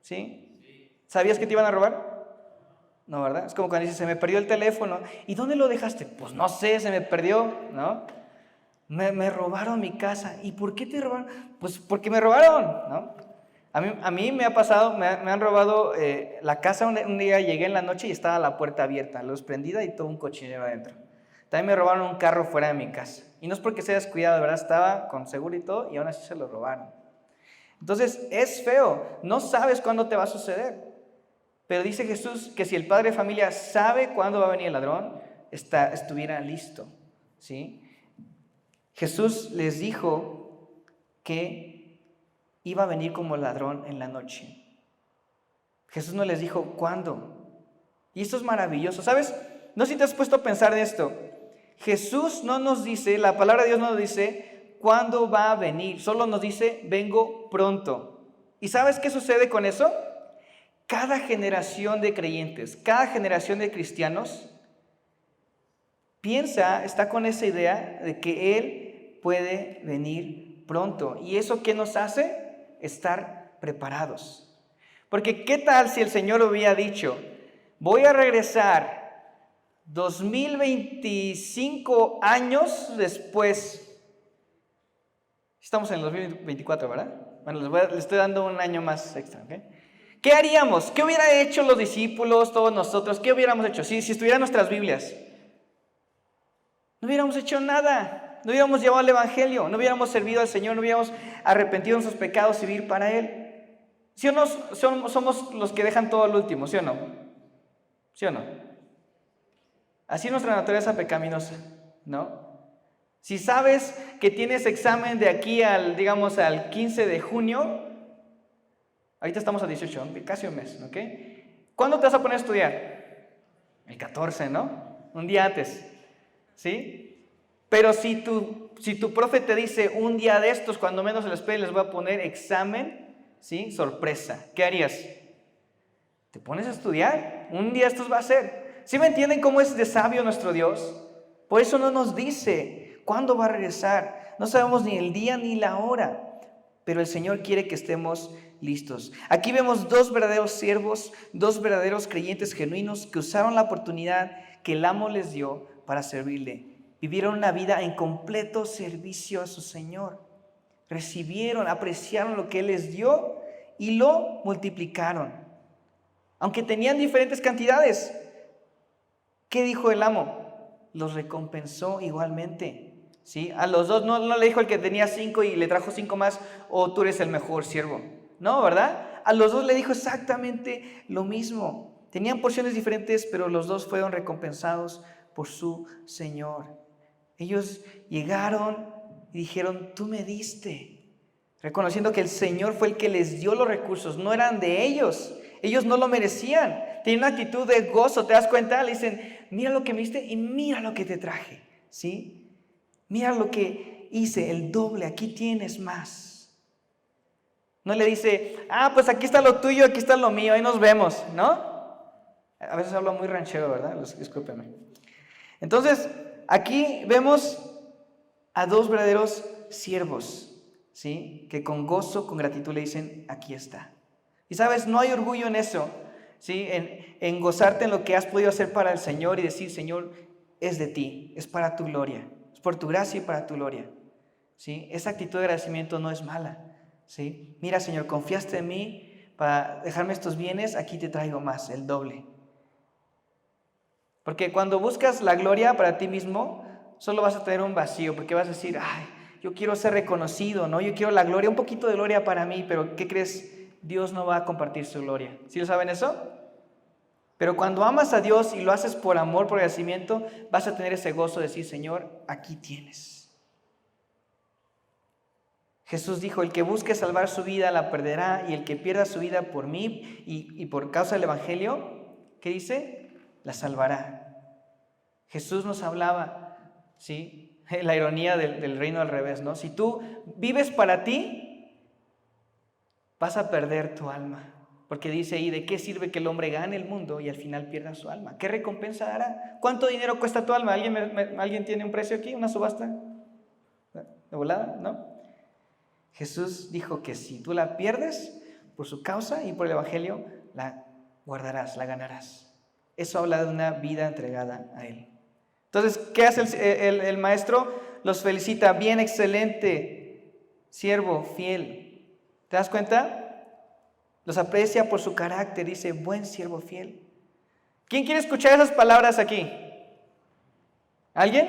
¿Sí? ¿Sabías que te iban a robar? No, ¿verdad? Es como cuando dices, se me perdió el teléfono. ¿Y dónde lo dejaste? Pues no sé, se me perdió, ¿no? Me robaron mi casa. ¿Y por qué te robaron? Pues porque me robaron, ¿no? A mí me ha pasado, me han robado la casa. Un día llegué en la noche y estaba la puerta abierta, luz prendida y todo un cochinero adentro. También me robaron un carro fuera de mi casa. Y no es porque se haya descuidado, de verdad, estaba con seguro y todo, y aún así se lo robaron. Entonces, es feo, no sabes cuándo te va a suceder. Pero dice Jesús que si el padre de familia sabe cuándo va a venir el ladrón, estuviera listo, ¿sí? Jesús les dijo que iba a venir como ladrón en la noche. Jesús no les dijo cuándo. Y esto es maravilloso, ¿sabes? No sé si te has puesto a pensar de esto. Jesús no nos dice, la palabra de Dios no nos dice cuándo va a venir, solo nos dice vengo pronto. ¿Y sabes qué sucede con eso? Cada generación de creyentes, cada generación de cristianos está con esa idea de que Él puede venir pronto. ¿Y eso qué nos hace? Estar preparados. Porque ¿qué tal si el Señor hubiera dicho, voy a regresar 2025 años después. Estamos en el 2024, ¿verdad? Bueno, les estoy dando un año más extra, ¿ok? ¿Qué haríamos? ¿Qué hubiera hecho los discípulos, todos nosotros? ¿Qué hubiéramos hecho? Si estuvieran nuestras Biblias. No hubiéramos hecho nada. No hubiéramos llevado el Evangelio. No hubiéramos servido al Señor. No hubiéramos arrepentido de nuestros pecados y vivir para Él. ¿Sí o no? Somos los que dejan todo al último, ¿sí o no? ¿Sí o no? Así es nuestra naturaleza pecaminosa, ¿no? Si sabes que tienes examen de aquí al 15 de junio, ahorita estamos a 18, casi un mes, ¿ok? ¿Cuándo te vas a poner a estudiar? El 14, ¿no? Un día antes, ¿sí? Pero si tu profe te dice un día de estos, cuando menos se lo esperen, les voy a poner examen, ¿sí? Sorpresa. ¿Qué harías? ¿Te pones a estudiar? Un día estos va a ser. ¿Sí me entienden cómo es de sabio nuestro Dios? Por eso no nos dice cuándo va a regresar. No sabemos ni el día ni la hora, pero el Señor quiere que estemos listos. Aquí vemos dos verdaderos siervos, dos verdaderos creyentes genuinos que usaron la oportunidad que el amo les dio para servirle. Vivieron una vida en completo servicio a su Señor. Recibieron, apreciaron lo que Él les dio y lo multiplicaron. Aunque tenían diferentes cantidades. ¿Qué dijo el amo? Los recompensó igualmente. ¿Sí? A los dos no le dijo el que tenía 5 y le trajo 5 más, o tú eres el mejor siervo. No, ¿verdad? A los dos le dijo exactamente lo mismo. Tenían porciones diferentes, pero los dos fueron recompensados por su Señor. Ellos llegaron y dijeron, tú me diste, reconociendo que el Señor fue el que les dio los recursos, no eran de ellos. Ellos no lo merecían. Tenían una actitud de gozo, ¿te das cuenta? Le dicen, mira lo que me diste y mira lo que te traje, ¿sí? Mira lo que hice, el doble, aquí tienes más. No le dice, pues aquí está lo tuyo, aquí está lo mío, ahí nos vemos, ¿no? A veces hablo muy ranchero, ¿verdad? Discúlpenme. Entonces, aquí vemos a dos verdaderos siervos, ¿sí? Que con gozo, con gratitud le dicen, aquí está. Y sabes, no hay orgullo en eso, ¿sí? En gozarte en lo que has podido hacer para el Señor y decir, Señor, es de ti, es para tu gloria. Por tu gracia y para tu gloria, ¿sí? Esa actitud de agradecimiento no es mala, ¿sí? Mira, Señor, confiaste en mí para dejarme estos bienes, aquí te traigo más, el doble. Porque cuando buscas la gloria para ti mismo, solo vas a tener un vacío, porque vas a decir, yo quiero ser reconocido, ¿no? Yo quiero la gloria, un poquito de gloria para mí, pero ¿qué crees? Dios no va a compartir su gloria. ¿Sí lo saben eso? Pero cuando amas a Dios y lo haces por amor, por agradecimiento, vas a tener ese gozo de decir, Señor, aquí tienes. Jesús dijo, el que busque salvar su vida la perderá, y el que pierda su vida por mí y por causa del Evangelio, ¿qué dice? La salvará. Jesús nos hablaba, ¿sí? La ironía del reino al revés, ¿no? Si tú vives para ti, vas a perder tu alma. Porque dice ahí, ¿de qué sirve que el hombre gane el mundo y al final pierda su alma? ¿Qué recompensa dará? ¿Cuánto dinero cuesta tu alma? ¿Alguien tiene un precio aquí? ¿Una subasta? ¿De volada? ¿No? Jesús dijo que si tú la pierdes por su causa y por el Evangelio, la guardarás, la ganarás. Eso habla de una vida entregada a Él. Entonces, ¿qué hace el maestro? Los felicita, bien, excelente, siervo, fiel. ¿Te das cuenta? Los aprecia por su carácter, dice, buen siervo fiel. ¿Quién quiere escuchar esas palabras aquí? ¿Alguien?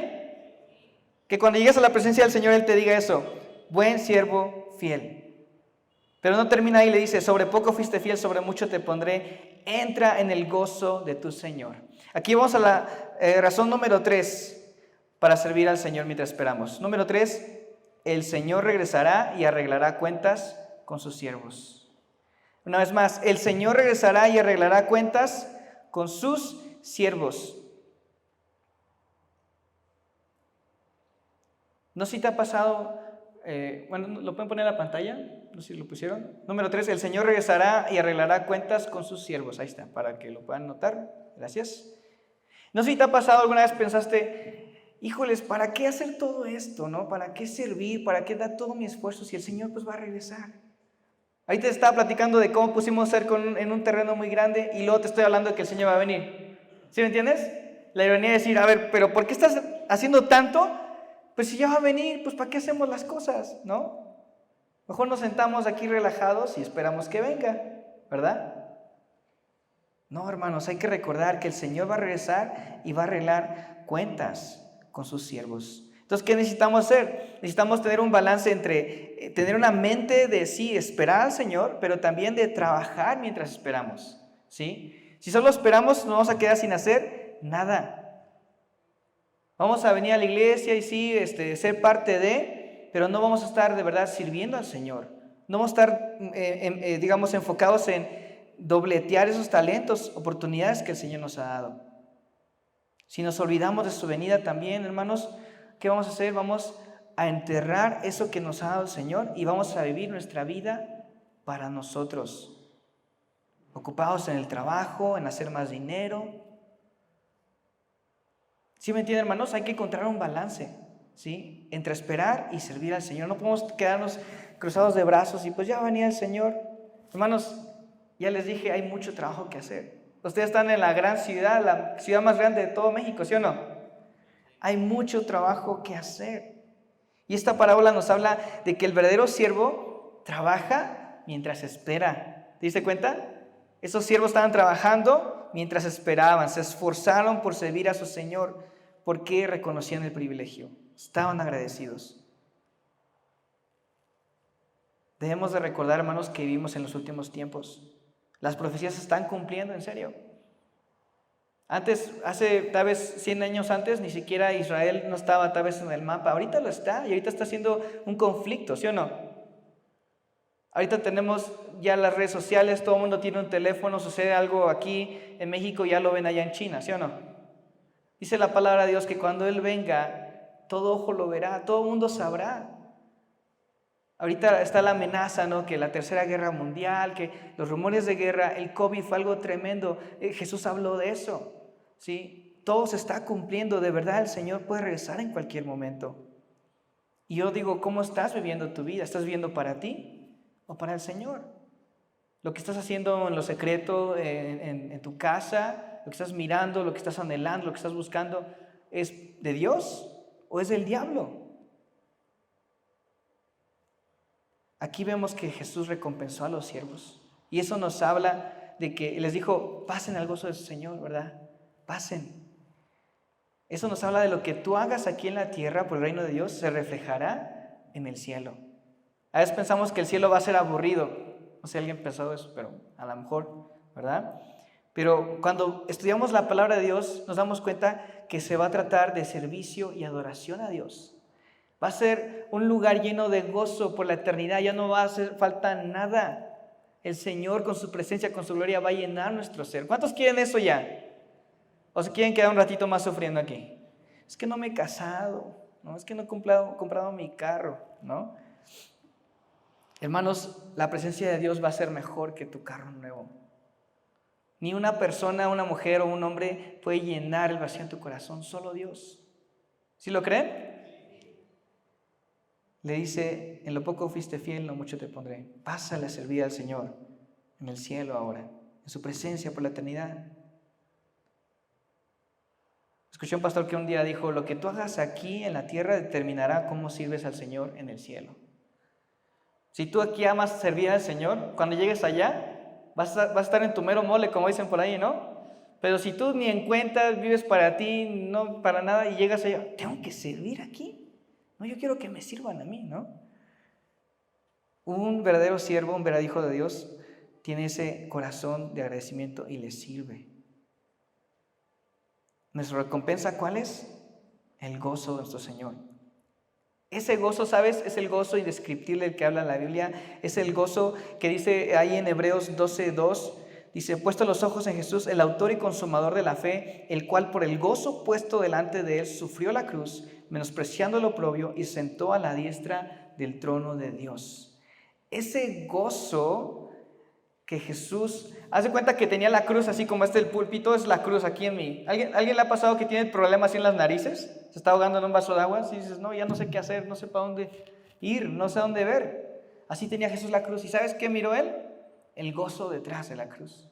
Que cuando llegues a la presencia del Señor, Él te diga eso, buen siervo fiel. Pero no termina ahí, le dice, sobre poco fuiste fiel, sobre mucho te pondré, entra en el gozo de tu Señor. Aquí vamos a la razón número 3 para servir al Señor mientras esperamos. Número 3, el Señor regresará y arreglará cuentas con sus siervos. Una vez más, el Señor regresará y arreglará cuentas con sus siervos. No sé si te ha pasado, ¿lo pueden poner en la pantalla? No sé si lo pusieron. Número 3, el Señor regresará y arreglará cuentas con sus siervos. Ahí está, para que lo puedan notar. Gracias. No sé si te ha pasado alguna vez, pensaste, híjoles, ¿para qué hacer todo esto? ¿No? ¿Para qué servir? ¿Para qué dar todo mi esfuerzo si el Señor pues va a regresar? Ahí te estaba platicando de cómo pusimos cerco en un terreno muy grande y luego te estoy hablando de que el Señor va a venir. ¿Sí me entiendes? La ironía de decir, a ver, pero ¿por qué estás haciendo tanto? Pues si ya va a venir, pues ¿para qué hacemos las cosas? ¿No? Mejor nos sentamos aquí relajados y esperamos que venga, ¿verdad? No, hermanos, hay que recordar que el Señor va a regresar y va a arreglar cuentas con sus siervos. Entonces, ¿qué necesitamos hacer? Necesitamos tener un balance entre tener una mente de sí, esperar al Señor, pero también de trabajar mientras esperamos, ¿sí? Si solo esperamos, nos vamos a quedar sin hacer nada. Vamos a venir a la iglesia y sí, ser parte de, pero no vamos a estar de verdad sirviendo al Señor. No vamos a estar, digamos, enfocados en dobletear esos talentos, oportunidades que el Señor nos ha dado. Si nos olvidamos de su venida también, hermanos, ¿qué vamos a hacer? Vamos a enterrar eso que nos ha dado el Señor y vamos a vivir nuestra vida para nosotros, ocupados en el trabajo, en hacer más dinero. ¿Sí me entienden, hermanos? Hay que encontrar un balance, ¿sí? Entre esperar y servir al Señor. No podemos quedarnos cruzados de brazos y pues ya venía el Señor. Hermanos, ya les dije, hay mucho trabajo que hacer. Ustedes están en la gran ciudad, la ciudad más grande de todo México, ¿sí o no? Hay mucho trabajo que hacer. Y esta parábola nos habla de que el verdadero siervo trabaja mientras espera. ¿Te diste cuenta? Esos siervos estaban trabajando mientras esperaban, se esforzaron por servir a su Señor, porque reconocían el privilegio, estaban agradecidos. Debemos de recordar, hermanos, que vivimos en los últimos tiempos. Las profecías se están cumpliendo, en serio. Antes, hace tal vez 100 años antes, ni siquiera Israel no estaba tal vez en el mapa. Ahorita lo está y ahorita está haciendo un conflicto, ¿sí o no? Ahorita tenemos ya las redes sociales, todo el mundo tiene un teléfono, sucede algo aquí en México, ya lo ven allá en China, ¿sí o no? Dice la palabra de Dios que cuando Él venga, todo ojo lo verá, todo el mundo sabrá. Ahorita está la amenaza, ¿no? Que la tercera guerra mundial, que los rumores de guerra, el COVID fue algo tremendo. Jesús habló de eso, ¿sí? Todo se está cumpliendo, de verdad el Señor puede regresar en cualquier momento. Y yo digo, ¿cómo estás viviendo tu vida? ¿Estás viviendo para ti o para el Señor? Lo que estás haciendo en lo secreto, en tu casa, lo que estás mirando, lo que estás anhelando, lo que estás buscando, ¿es de Dios o es del diablo? Aquí vemos que Jesús recompensó a los siervos. Y eso nos habla de que les dijo, pasen al gozo de su Señor, ¿verdad? Pasen. Eso nos habla de lo que tú hagas aquí en la tierra por el reino de Dios se reflejará en el cielo. A veces pensamos que el cielo va a ser aburrido. No sé si alguien pensó eso, pero a lo mejor, ¿verdad? Pero cuando estudiamos la palabra de Dios, nos damos cuenta que se va a tratar de servicio y adoración a Dios. Va a ser un lugar lleno de gozo por la eternidad. Ya no va a hacer falta nada. El Señor con su presencia, con su gloria va a llenar nuestro ser. ¿Cuántos quieren eso ya? ¿O se quieren quedar un ratito más sufriendo aquí? Es que no me he casado, ¿no? Es que no he comprado mi carro, ¿no? Hermanos, la presencia de Dios va a ser mejor que tu carro nuevo. Ni una persona, una mujer o un hombre puede llenar el vacío en tu corazón, solo Dios. ¿Sí lo creen? Le dice, en lo poco fuiste fiel, en lo mucho te pondré. Pásale a servir al Señor en el cielo ahora, en su presencia por la eternidad. Escuché un pastor que un día dijo, lo que tú hagas aquí en la tierra determinará cómo sirves al Señor en el cielo. Si tú aquí amas servir al Señor, cuando llegues allá, vas a estar en tu mero mole, como dicen por ahí, ¿no? Pero si tú ni en cuenta, vives para ti, no para nada, y llegas allá, tengo que servir aquí. No, yo quiero que me sirvan a mí, ¿no? Un verdadero siervo, un verdadero hijo de Dios, tiene ese corazón de agradecimiento y le sirve. ¿Nuestra recompensa cuál es? El gozo de nuestro Señor. Ese gozo, ¿sabes? Es el gozo indescriptible del que habla la Biblia. Es el gozo que dice ahí en Hebreos 12:2. Dice, puesto los ojos en Jesús, el autor y consumador de la fe, el cual por el gozo puesto delante de él sufrió la cruz, menospreciando el oprobio, y sentó a la diestra del trono de Dios. Ese gozo que Jesús, haz de cuenta que tenía la cruz así como el púlpito, es la cruz aquí en mí. ¿Alguien le ha pasado que tiene problemas así en las narices? Se está ahogando en un vaso de agua y dices, no, ya no sé qué hacer, no sé para dónde ir, no sé dónde ver. Así tenía Jesús la cruz. ¿Y sabes qué miró él? El gozo detrás de la cruz.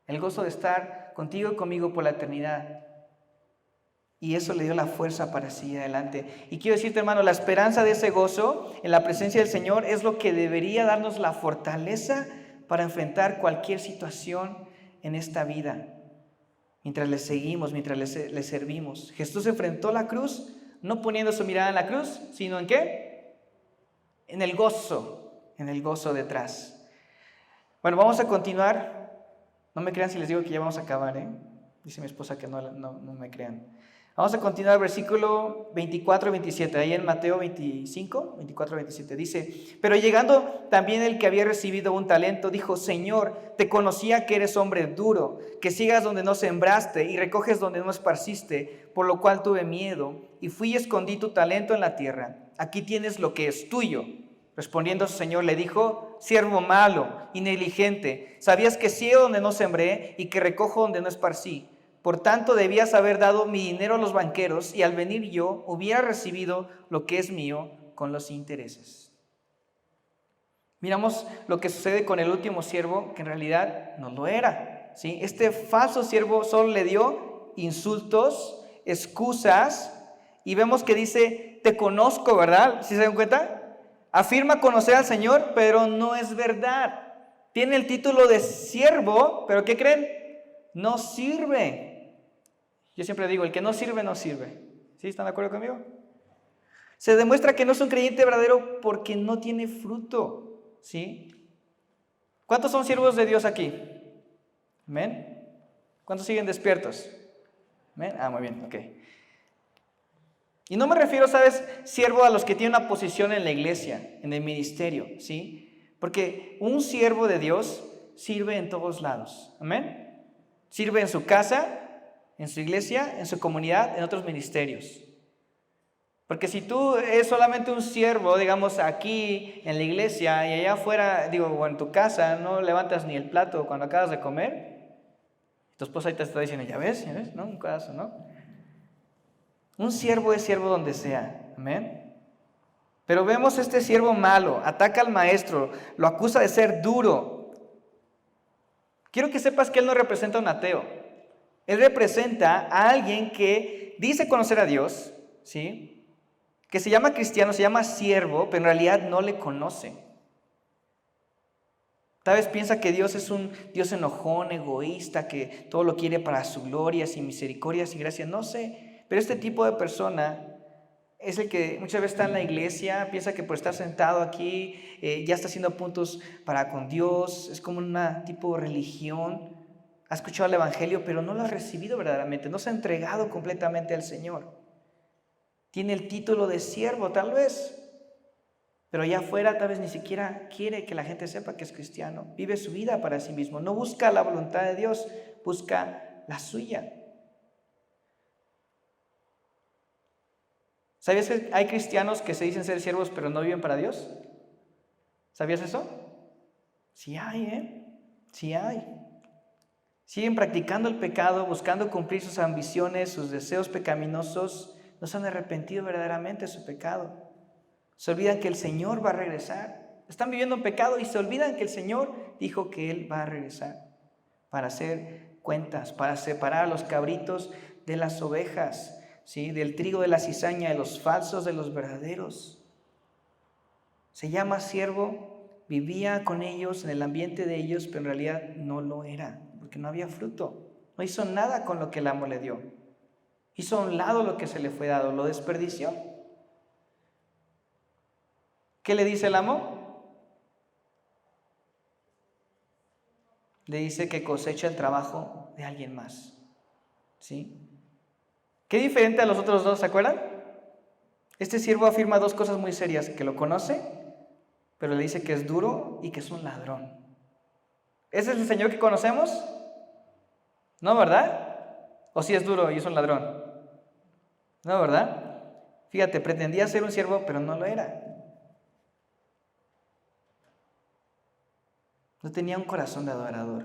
El gozo de estar contigo y conmigo por la eternidad. Y eso le dio la fuerza para seguir adelante. Y quiero decirte, hermano, la esperanza de ese gozo en la presencia del Señor es lo que debería darnos la fortaleza para enfrentar cualquier situación en esta vida. Mientras le seguimos, mientras le servimos. Jesús enfrentó la cruz, no poniendo su mirada en la cruz, sino ¿en qué? En el gozo detrás. Bueno, vamos a continuar. No me crean si les digo que ya vamos a acabar, ¿eh? Dice mi esposa que no me crean. Vamos a continuar versículo 24 y 27, ahí en Mateo 25, 24 y 27. Dice, pero llegando también el que había recibido un talento, dijo, Señor, te conocía que eres hombre duro, que siegas donde no sembraste y recoges donde no esparciste, por lo cual tuve miedo y fui y escondí tu talento en la tierra. Aquí tienes lo que es tuyo. Respondiendo su señor le dijo, siervo malo y negligente, sabías que ciego donde no sembré y que recojo donde no esparcí. Por tanto, debías haber dado mi dinero a los banqueros y al venir yo hubiera recibido lo que es mío con los intereses. Miramos lo que sucede con el último siervo, que en realidad no lo era, ¿sí? Este falso siervo solo le dio insultos, excusas, y vemos que dice, te conozco, ¿verdad? ¿Sí se dan cuenta? Afirma conocer al Señor, pero no es verdad. Tiene el título de siervo, pero ¿qué creen? No sirve. Yo siempre digo, el que no sirve, no sirve. ¿Sí? ¿Están de acuerdo conmigo? Se demuestra que no es un creyente verdadero porque no tiene fruto. ¿Sí? ¿Cuántos son siervos de Dios aquí? ¿Amén? ¿Cuántos siguen despiertos? ¿Amén? Muy bien, ok. Y no me refiero, ¿sabes? Siervo a los que tienen una posición en la iglesia, en el ministerio, ¿sí? Porque un siervo de Dios sirve en todos lados. ¿Amén? Sirve en su casa, en su iglesia, en su comunidad, en otros ministerios. Porque si tú eres solamente un siervo, digamos, aquí en la iglesia y allá afuera, o en tu casa, no levantas ni el plato cuando acabas de comer, tu esposa ahí te está diciendo, ¿ya ves? ¿No? Un caso, ¿no? Un siervo es siervo donde sea. Amén. Pero vemos este siervo malo, ataca al maestro, lo acusa de ser duro. Quiero que sepas que él no representa a un ateo. Él representa a alguien que dice conocer a Dios, ¿sí? Que se llama cristiano, se llama siervo, pero en realidad no le conoce. Tal vez piensa que Dios es un Dios enojón, egoísta, que todo lo quiere para su gloria, sin misericordias y gracias. No sé, pero este tipo de persona es el que muchas veces está en la iglesia, piensa que por estar sentado aquí ya está haciendo puntos para con Dios, es como un tipo de religión. Ha escuchado el evangelio, pero no lo ha recibido verdaderamente, no se ha entregado completamente al Señor. Tiene el título de siervo, tal vez, pero allá afuera tal vez ni siquiera quiere que la gente sepa que es cristiano. Vive su vida para sí mismo, no busca la voluntad de Dios, busca la suya. ¿Sabías que hay cristianos que se dicen ser siervos, pero no viven para Dios? ¿Sabías eso? Sí hay, Sí hay. Siguen practicando el pecado, buscando cumplir sus ambiciones, sus deseos pecaminosos. No se han arrepentido verdaderamente de su pecado. Se olvidan que el Señor va a regresar. Están viviendo en pecado y se olvidan que el Señor dijo que Él va a regresar para hacer cuentas, para separar a los cabritos de las ovejas, ¿sí? Del trigo de la cizaña, de los falsos de los verdaderos. Se llama siervo, vivía con ellos, en el ambiente de ellos, pero en realidad no lo era. Porque no había fruto, no hizo nada con lo que el amo le dio, hizo a un lado lo que se le fue dado, lo desperdició. ¿Qué le dice el amo? Le dice que cosecha el trabajo de alguien más, ¿sí? ¿Qué diferente a los otros dos, se acuerdan? Este siervo afirma dos cosas muy serias, que lo conoce, pero le dice que es duro y que es un ladrón. ¿Ese es el Señor que conocemos? No, ¿verdad? ¿O si es duro y es un ladrón? No, ¿verdad? Fíjate, pretendía ser un siervo, pero no lo era. No tenía un corazón de adorador.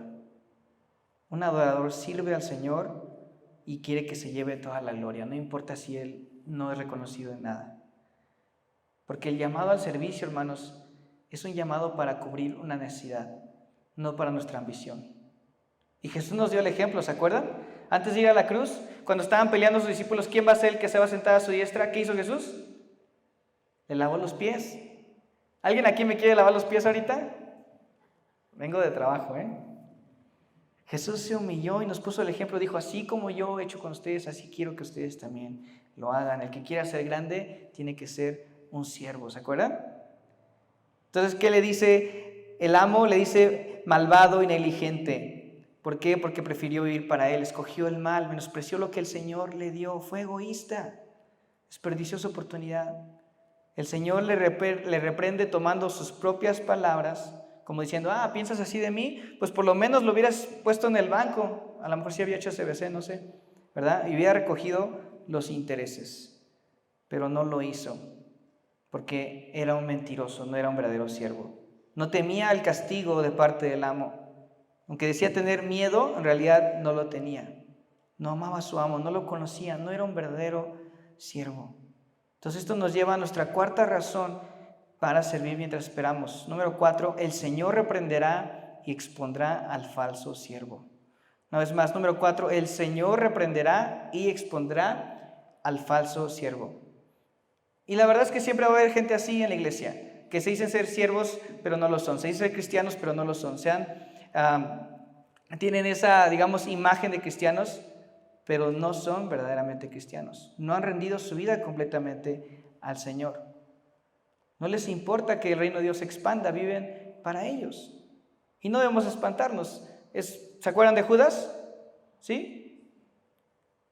Un adorador sirve al Señor y quiere que se lleve toda la gloria, no importa si él no es reconocido en nada. Porque el llamado al servicio, hermanos, es un llamado para cubrir una necesidad, no para nuestra ambición. Y Jesús nos dio el ejemplo, ¿se acuerdan? Antes de ir a la cruz, cuando estaban peleando sus discípulos, ¿quién va a ser el que se va a sentar a su diestra? ¿Qué hizo Jesús? Le lavó los pies. ¿Alguien aquí me quiere lavar los pies ahorita? Vengo de trabajo, Jesús se humilló y nos puso el ejemplo. Dijo, así como yo he hecho con ustedes, así quiero que ustedes también lo hagan. El que quiera ser grande tiene que ser un siervo, ¿se acuerdan? Entonces, ¿qué le dice el amo? Le dice malvado y negligente. ¿Por qué? Porque prefirió vivir para él, escogió el mal, menospreció lo que el Señor le dio, fue egoísta, desperdició su oportunidad. El Señor le reprende tomando sus propias palabras, como diciendo, ¿piensas así de mí? Pues por lo menos lo hubieras puesto en el banco, a lo mejor sí había hecho CBC, no sé, ¿verdad? Y hubiera recogido los intereses, pero no lo hizo, porque era un mentiroso, no era un verdadero siervo. No temía el castigo de parte del amo. Aunque decía tener miedo, en realidad no lo tenía. No amaba a su amo, no lo conocía, no era un verdadero siervo. Entonces esto nos lleva a nuestra cuarta razón para servir mientras esperamos. Número 4, el Señor reprenderá y expondrá al falso siervo. Una vez más, número 4, el Señor reprenderá y expondrá al falso siervo. Y la verdad es que siempre va a haber gente así en la iglesia, que se dicen ser siervos, pero no lo son. Se dicen ser cristianos, pero no lo son. Tienen esa, digamos, imagen de cristianos, pero no son verdaderamente cristianos. No han rendido su vida completamente al Señor. No les importa que el reino de Dios se expanda, viven para ellos. Y no debemos espantarnos. ¿Se acuerdan de Judas? ¿Sí?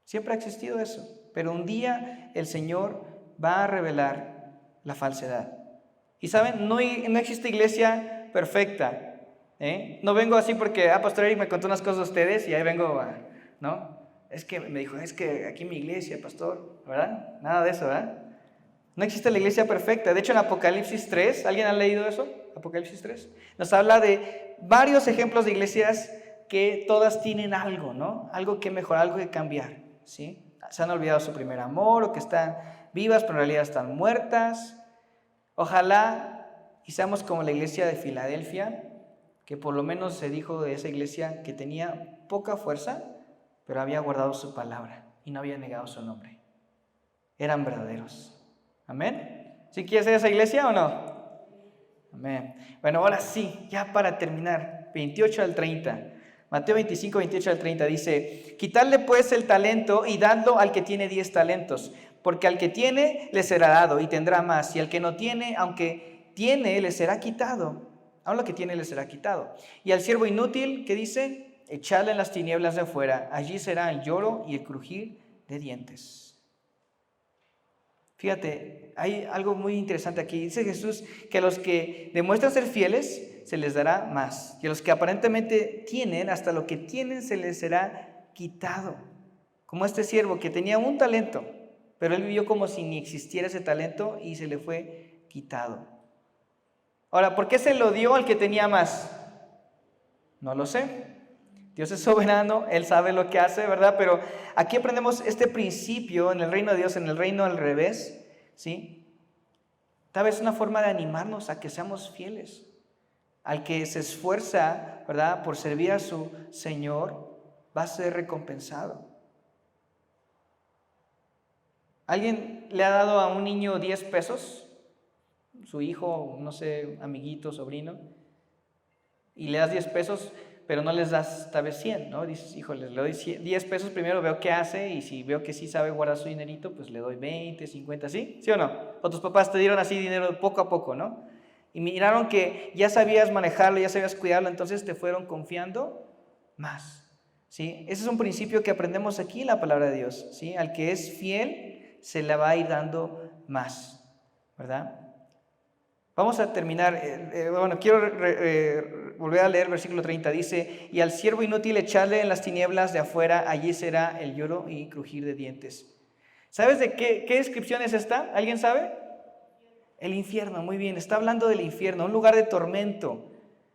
Siempre ha existido eso. Pero un día el Señor va a revelar la falsedad. Y saben, no existe iglesia perfecta. No vengo así porque, Pastor Eric me contó unas cosas a ustedes y ahí vengo, ¿no? Es que me dijo, es que aquí en mi iglesia, pastor, ¿verdad? Nada de eso, ¿verdad? No existe la iglesia perfecta. De hecho, en Apocalipsis 3, ¿alguien ha leído eso? Apocalipsis 3. Nos habla de varios ejemplos de iglesias que todas tienen algo, ¿no? Algo que mejorar, algo que cambiar, ¿sí? Se han olvidado su primer amor o que están vivas, pero en realidad están muertas. Ojalá y seamos como la iglesia de Filadelfia, que por lo menos se dijo de esa iglesia que tenía poca fuerza, pero había guardado su palabra y no había negado su nombre. Eran verdaderos. Amén. ¿Sí quieres ser esa iglesia o no? Amén. Bueno, ahora sí, ya para terminar, 28 al 30. Mateo 25, 28 al 30 dice, quitadle pues el talento y dadlo al que tiene 10 talentos, porque al que tiene le será dado y tendrá más, y al que no tiene, aunque tiene, le será quitado. Aún lo que tiene le será quitado. Y al siervo inútil, ¿qué dice? Echadle en las tinieblas de afuera, allí será el lloro y el crujir de dientes. Fíjate, hay algo muy interesante aquí. Dice Jesús que a los que demuestran ser fieles se les dará más. Y a los que aparentemente tienen, hasta lo que tienen se les será quitado. Como este siervo que tenía un talento, pero él vivió como si ni existiera ese talento y se le fue quitado. Ahora, ¿por qué se lo dio al que tenía más? No lo sé. Dios es soberano, Él sabe lo que hace, ¿verdad? Pero aquí aprendemos este principio en el reino de Dios, en el reino al revés, ¿sí? Tal vez una forma de animarnos a que seamos fieles. Al que se esfuerza, ¿verdad?, por servir a su Señor, va a ser recompensado. ¿Alguien le ha dado a un niño 10 pesos? Su hijo, no sé, amiguito, sobrino, y le das 10 pesos, pero no les das tal vez 100, ¿no? Dices, híjole, le doy 10 pesos primero, veo qué hace, y si veo que sí sabe guardar su dinerito, pues le doy 20, 50, ¿sí? ¿Sí o no? O tus papás te dieron así dinero poco a poco, ¿no? Y miraron que ya sabías manejarlo, ya sabías cuidarlo, entonces te fueron confiando más, ¿sí? Ese es un principio que aprendemos aquí en la palabra de Dios, ¿sí? Al que es fiel, se le va a ir dando más, ¿verdad? Vamos a terminar, quiero volver a leer el versículo 30, dice, y al siervo inútil echarle en las tinieblas de afuera, allí será el lloro y crujir de dientes. ¿Sabes de qué descripción es esta? ¿Alguien sabe? El infierno, muy bien, está hablando del infierno, un lugar de tormento,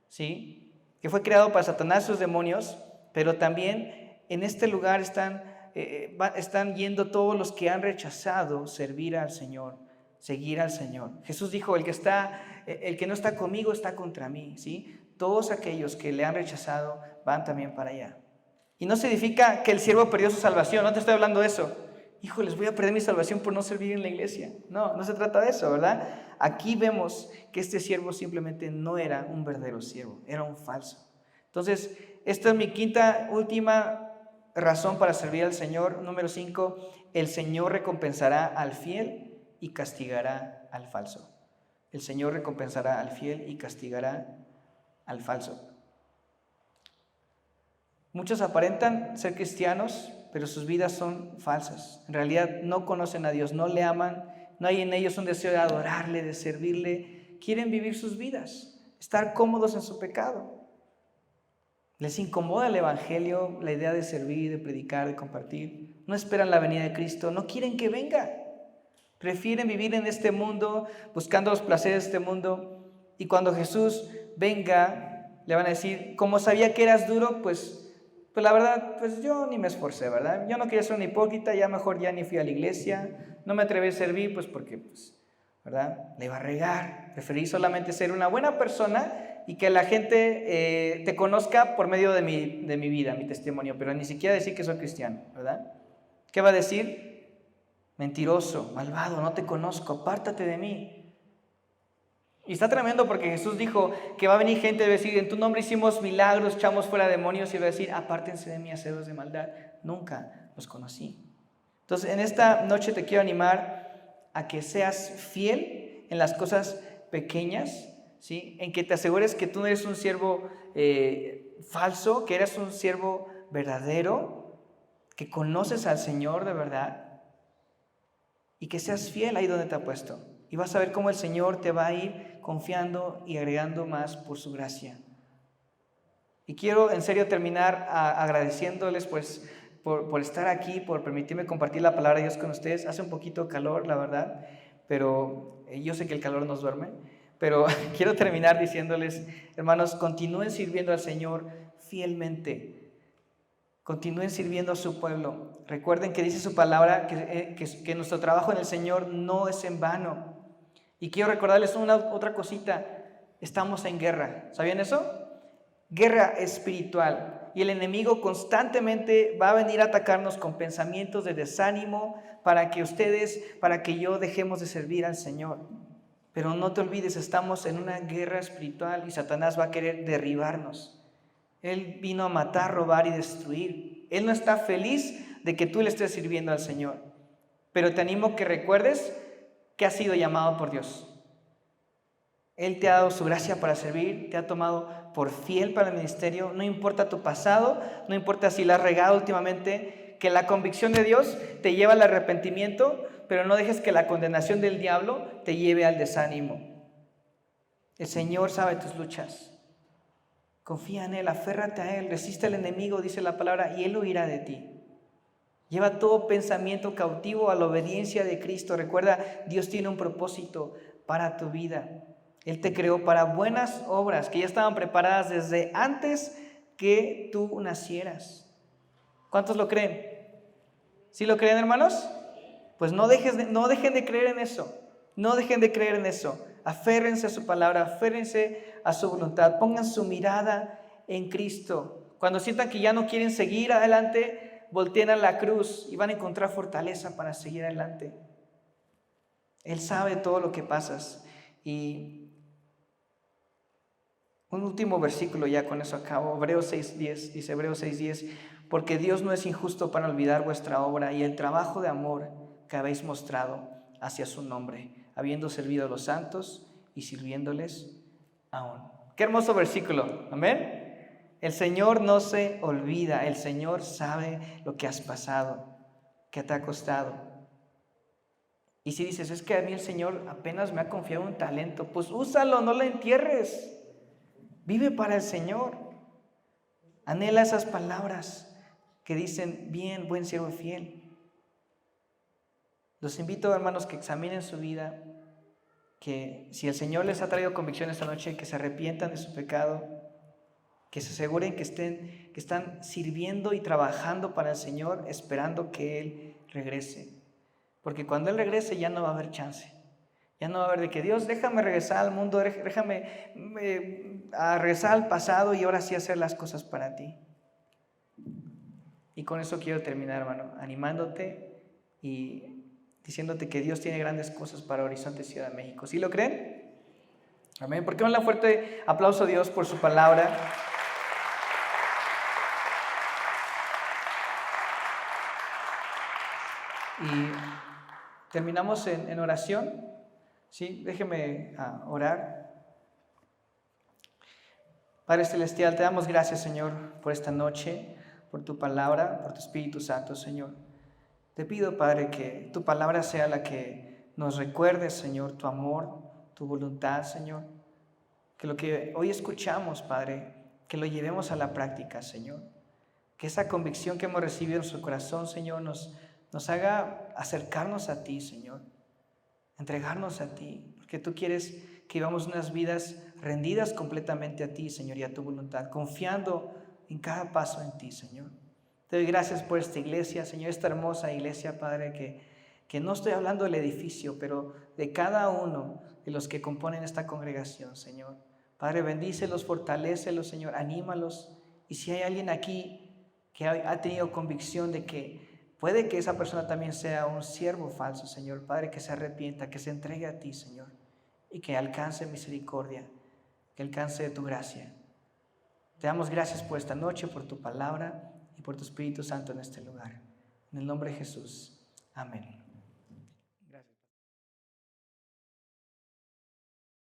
¿sí? Que fue creado para Satanás y sus demonios, pero también en este lugar están yendo todos los que han rechazado servir al Señor, seguir al Señor. Jesús dijo, el que no está conmigo está contra mí, ¿sí? Todos aquellos que le han rechazado van también para allá. Y no significa que el siervo perdió su salvación, no te estoy hablando de eso. Híjoles, voy a perder mi salvación por no servir en la iglesia. No, no se trata de eso, ¿verdad? Aquí vemos que este siervo simplemente no era un verdadero siervo, era un falso. Entonces, esta es mi quinta, última razón para servir al Señor. Número 5, el Señor recompensará al fiel y castigará al falso. El Señor recompensará al fiel y castigará al falso. Muchos aparentan ser cristianos, pero sus vidas son falsas. En realidad no conocen a Dios, no le aman, no hay en ellos un deseo de adorarle, de servirle. Quieren vivir sus vidas, estar cómodos en su pecado. Les incomoda el evangelio, la idea de servir, de predicar, de compartir. No esperan la venida de Cristo, no quieren que venga. Prefieren vivir en este mundo, buscando los placeres de este mundo. Y cuando Jesús venga, le van a decir, como sabía que eras duro, pues la verdad, pues yo ni me esforcé, ¿verdad? Yo no quería ser un hipócrita, ya mejor ya ni fui a la iglesia, no me atreví a servir, pues porque, pues, ¿verdad? Le iba a regar. Preferí solamente ser una buena persona y que la gente te conozca por medio de mi vida, mi testimonio, pero ni siquiera decir que soy cristiano, ¿verdad? ¿Qué va a decir? Mentiroso, malvado, no te conozco, apártate de mí. Y está tremendo porque Jesús dijo que va a venir gente y va a decir, en tu nombre hicimos milagros, echamos fuera demonios, y va a decir, apártense de mí, hacedores de maldad, nunca los conocí. Entonces, en esta noche te quiero animar a que seas fiel en las cosas pequeñas, ¿sí? En que te asegures que tú no eres un siervo falso, que eres un siervo verdadero, que conoces al Señor de verdad, y que seas fiel ahí donde te ha puesto. Y vas a ver cómo el Señor te va a ir confiando y agregando más por su gracia. Y quiero en serio terminar agradeciéndoles pues por estar aquí, por permitirme compartir la palabra de Dios con ustedes. Hace un poquito calor, la verdad, pero yo sé que el calor nos duerme. Pero quiero terminar diciéndoles, hermanos, continúen sirviendo al Señor fielmente. Continúen sirviendo a su pueblo. Recuerden que dice su palabra que nuestro trabajo en el Señor no es en vano. Y quiero recordarles otra cosita. Estamos en guerra. ¿Sabían eso? Guerra espiritual. Y el enemigo constantemente va a venir a atacarnos con pensamientos de desánimo para que yo dejemos de servir al Señor. Pero no te olvides, estamos en una guerra espiritual y Satanás va a querer derribarnos. Él vino a matar, robar y destruir. Él no está feliz de que tú le estés sirviendo al Señor. Pero te animo que recuerdes que has sido llamado por Dios. Él te ha dado su gracia para servir, te ha tomado por fiel para el ministerio. No importa tu pasado, no importa si la has regado últimamente, que la convicción de Dios te lleva al arrepentimiento, pero no dejes que la condenación del diablo te lleve al desánimo. El Señor sabe tus luchas. Confía en Él, aférrate a Él, resiste al enemigo, dice la palabra, y Él huirá de ti. Lleva todo pensamiento cautivo a la obediencia de Cristo. Recuerda, Dios tiene un propósito para tu vida. Él te creó para buenas obras que ya estaban preparadas desde antes que tú nacieras. ¿Cuántos lo creen? ¿Sí lo creen, hermanos? Pues no dejen de creer en eso. No dejen de creer en eso. Aférrense a su palabra, aférrense a su voluntad. Pongan su mirada en Cristo. Cuando sientan que ya no quieren seguir adelante, volteen a la cruz y van a encontrar fortaleza para seguir adelante. Él sabe todo lo que pasas. Y un último versículo, ya con eso acabo. Hebreos 6:10, dice Hebreos 6:10, porque Dios no es injusto para olvidar vuestra obra y el trabajo de amor que habéis mostrado hacia su nombre, habiendo servido a los santos y sirviéndoles aún. Qué hermoso versículo, amén. El Señor no se olvida, el Señor sabe lo que has pasado, que te ha costado. Y si dices, es que a mí el Señor apenas me ha confiado un talento, pues úsalo, no lo entierres. Vive para el Señor. Anhela esas palabras que dicen, bien, buen siervo fiel. Los invito, hermanos, que examinen su vida, que si el Señor les ha traído convicción esta noche, que se arrepientan de su pecado, que se aseguren que están sirviendo y trabajando para el Señor, esperando que Él regrese. Porque cuando Él regrese ya no va a haber chance. Ya no va a haber de que Dios, déjame regresar al mundo, déjame regresar al pasado y ahora sí hacer las cosas para ti. Y con eso quiero terminar, hermano, animándote y diciéndote que Dios tiene grandes cosas para Horizonte Ciudad de México. ¿Sí lo creen? Amén. ¿Por qué no un fuerte aplauso a Dios por su palabra? Y terminamos en oración. Sí, déjeme orar. Padre Celestial, te damos gracias, Señor, por esta noche, por tu palabra, por tu Espíritu Santo, Señor. Te pido, Padre, que tu palabra sea la que nos recuerde, Señor, tu amor, tu voluntad, Señor. Que lo que hoy escuchamos, Padre, que lo llevemos a la práctica, Señor. Que esa convicción que hemos recibido en nuestro corazón, Señor, nos haga acercarnos a ti, Señor. Entregarnos a ti, porque tú quieres que vivamos unas vidas rendidas completamente a ti, Señor, y a tu voluntad, confiando en cada paso en ti, Señor. Te doy gracias por esta iglesia, Señor, esta hermosa iglesia, Padre, que no estoy hablando del edificio, pero de cada uno de los que componen esta congregación, Señor. Padre, bendícelos, fortalécelos, Señor, anímalos. Y si hay alguien aquí que ha tenido convicción de que puede que esa persona también sea un siervo falso, Señor, Padre, que se arrepienta, que se entregue a ti, Señor, y que alcance misericordia, que alcance tu gracia. Te damos gracias por esta noche, por tu palabra y por tu Espíritu Santo en este lugar. En el nombre de Jesús. Amén.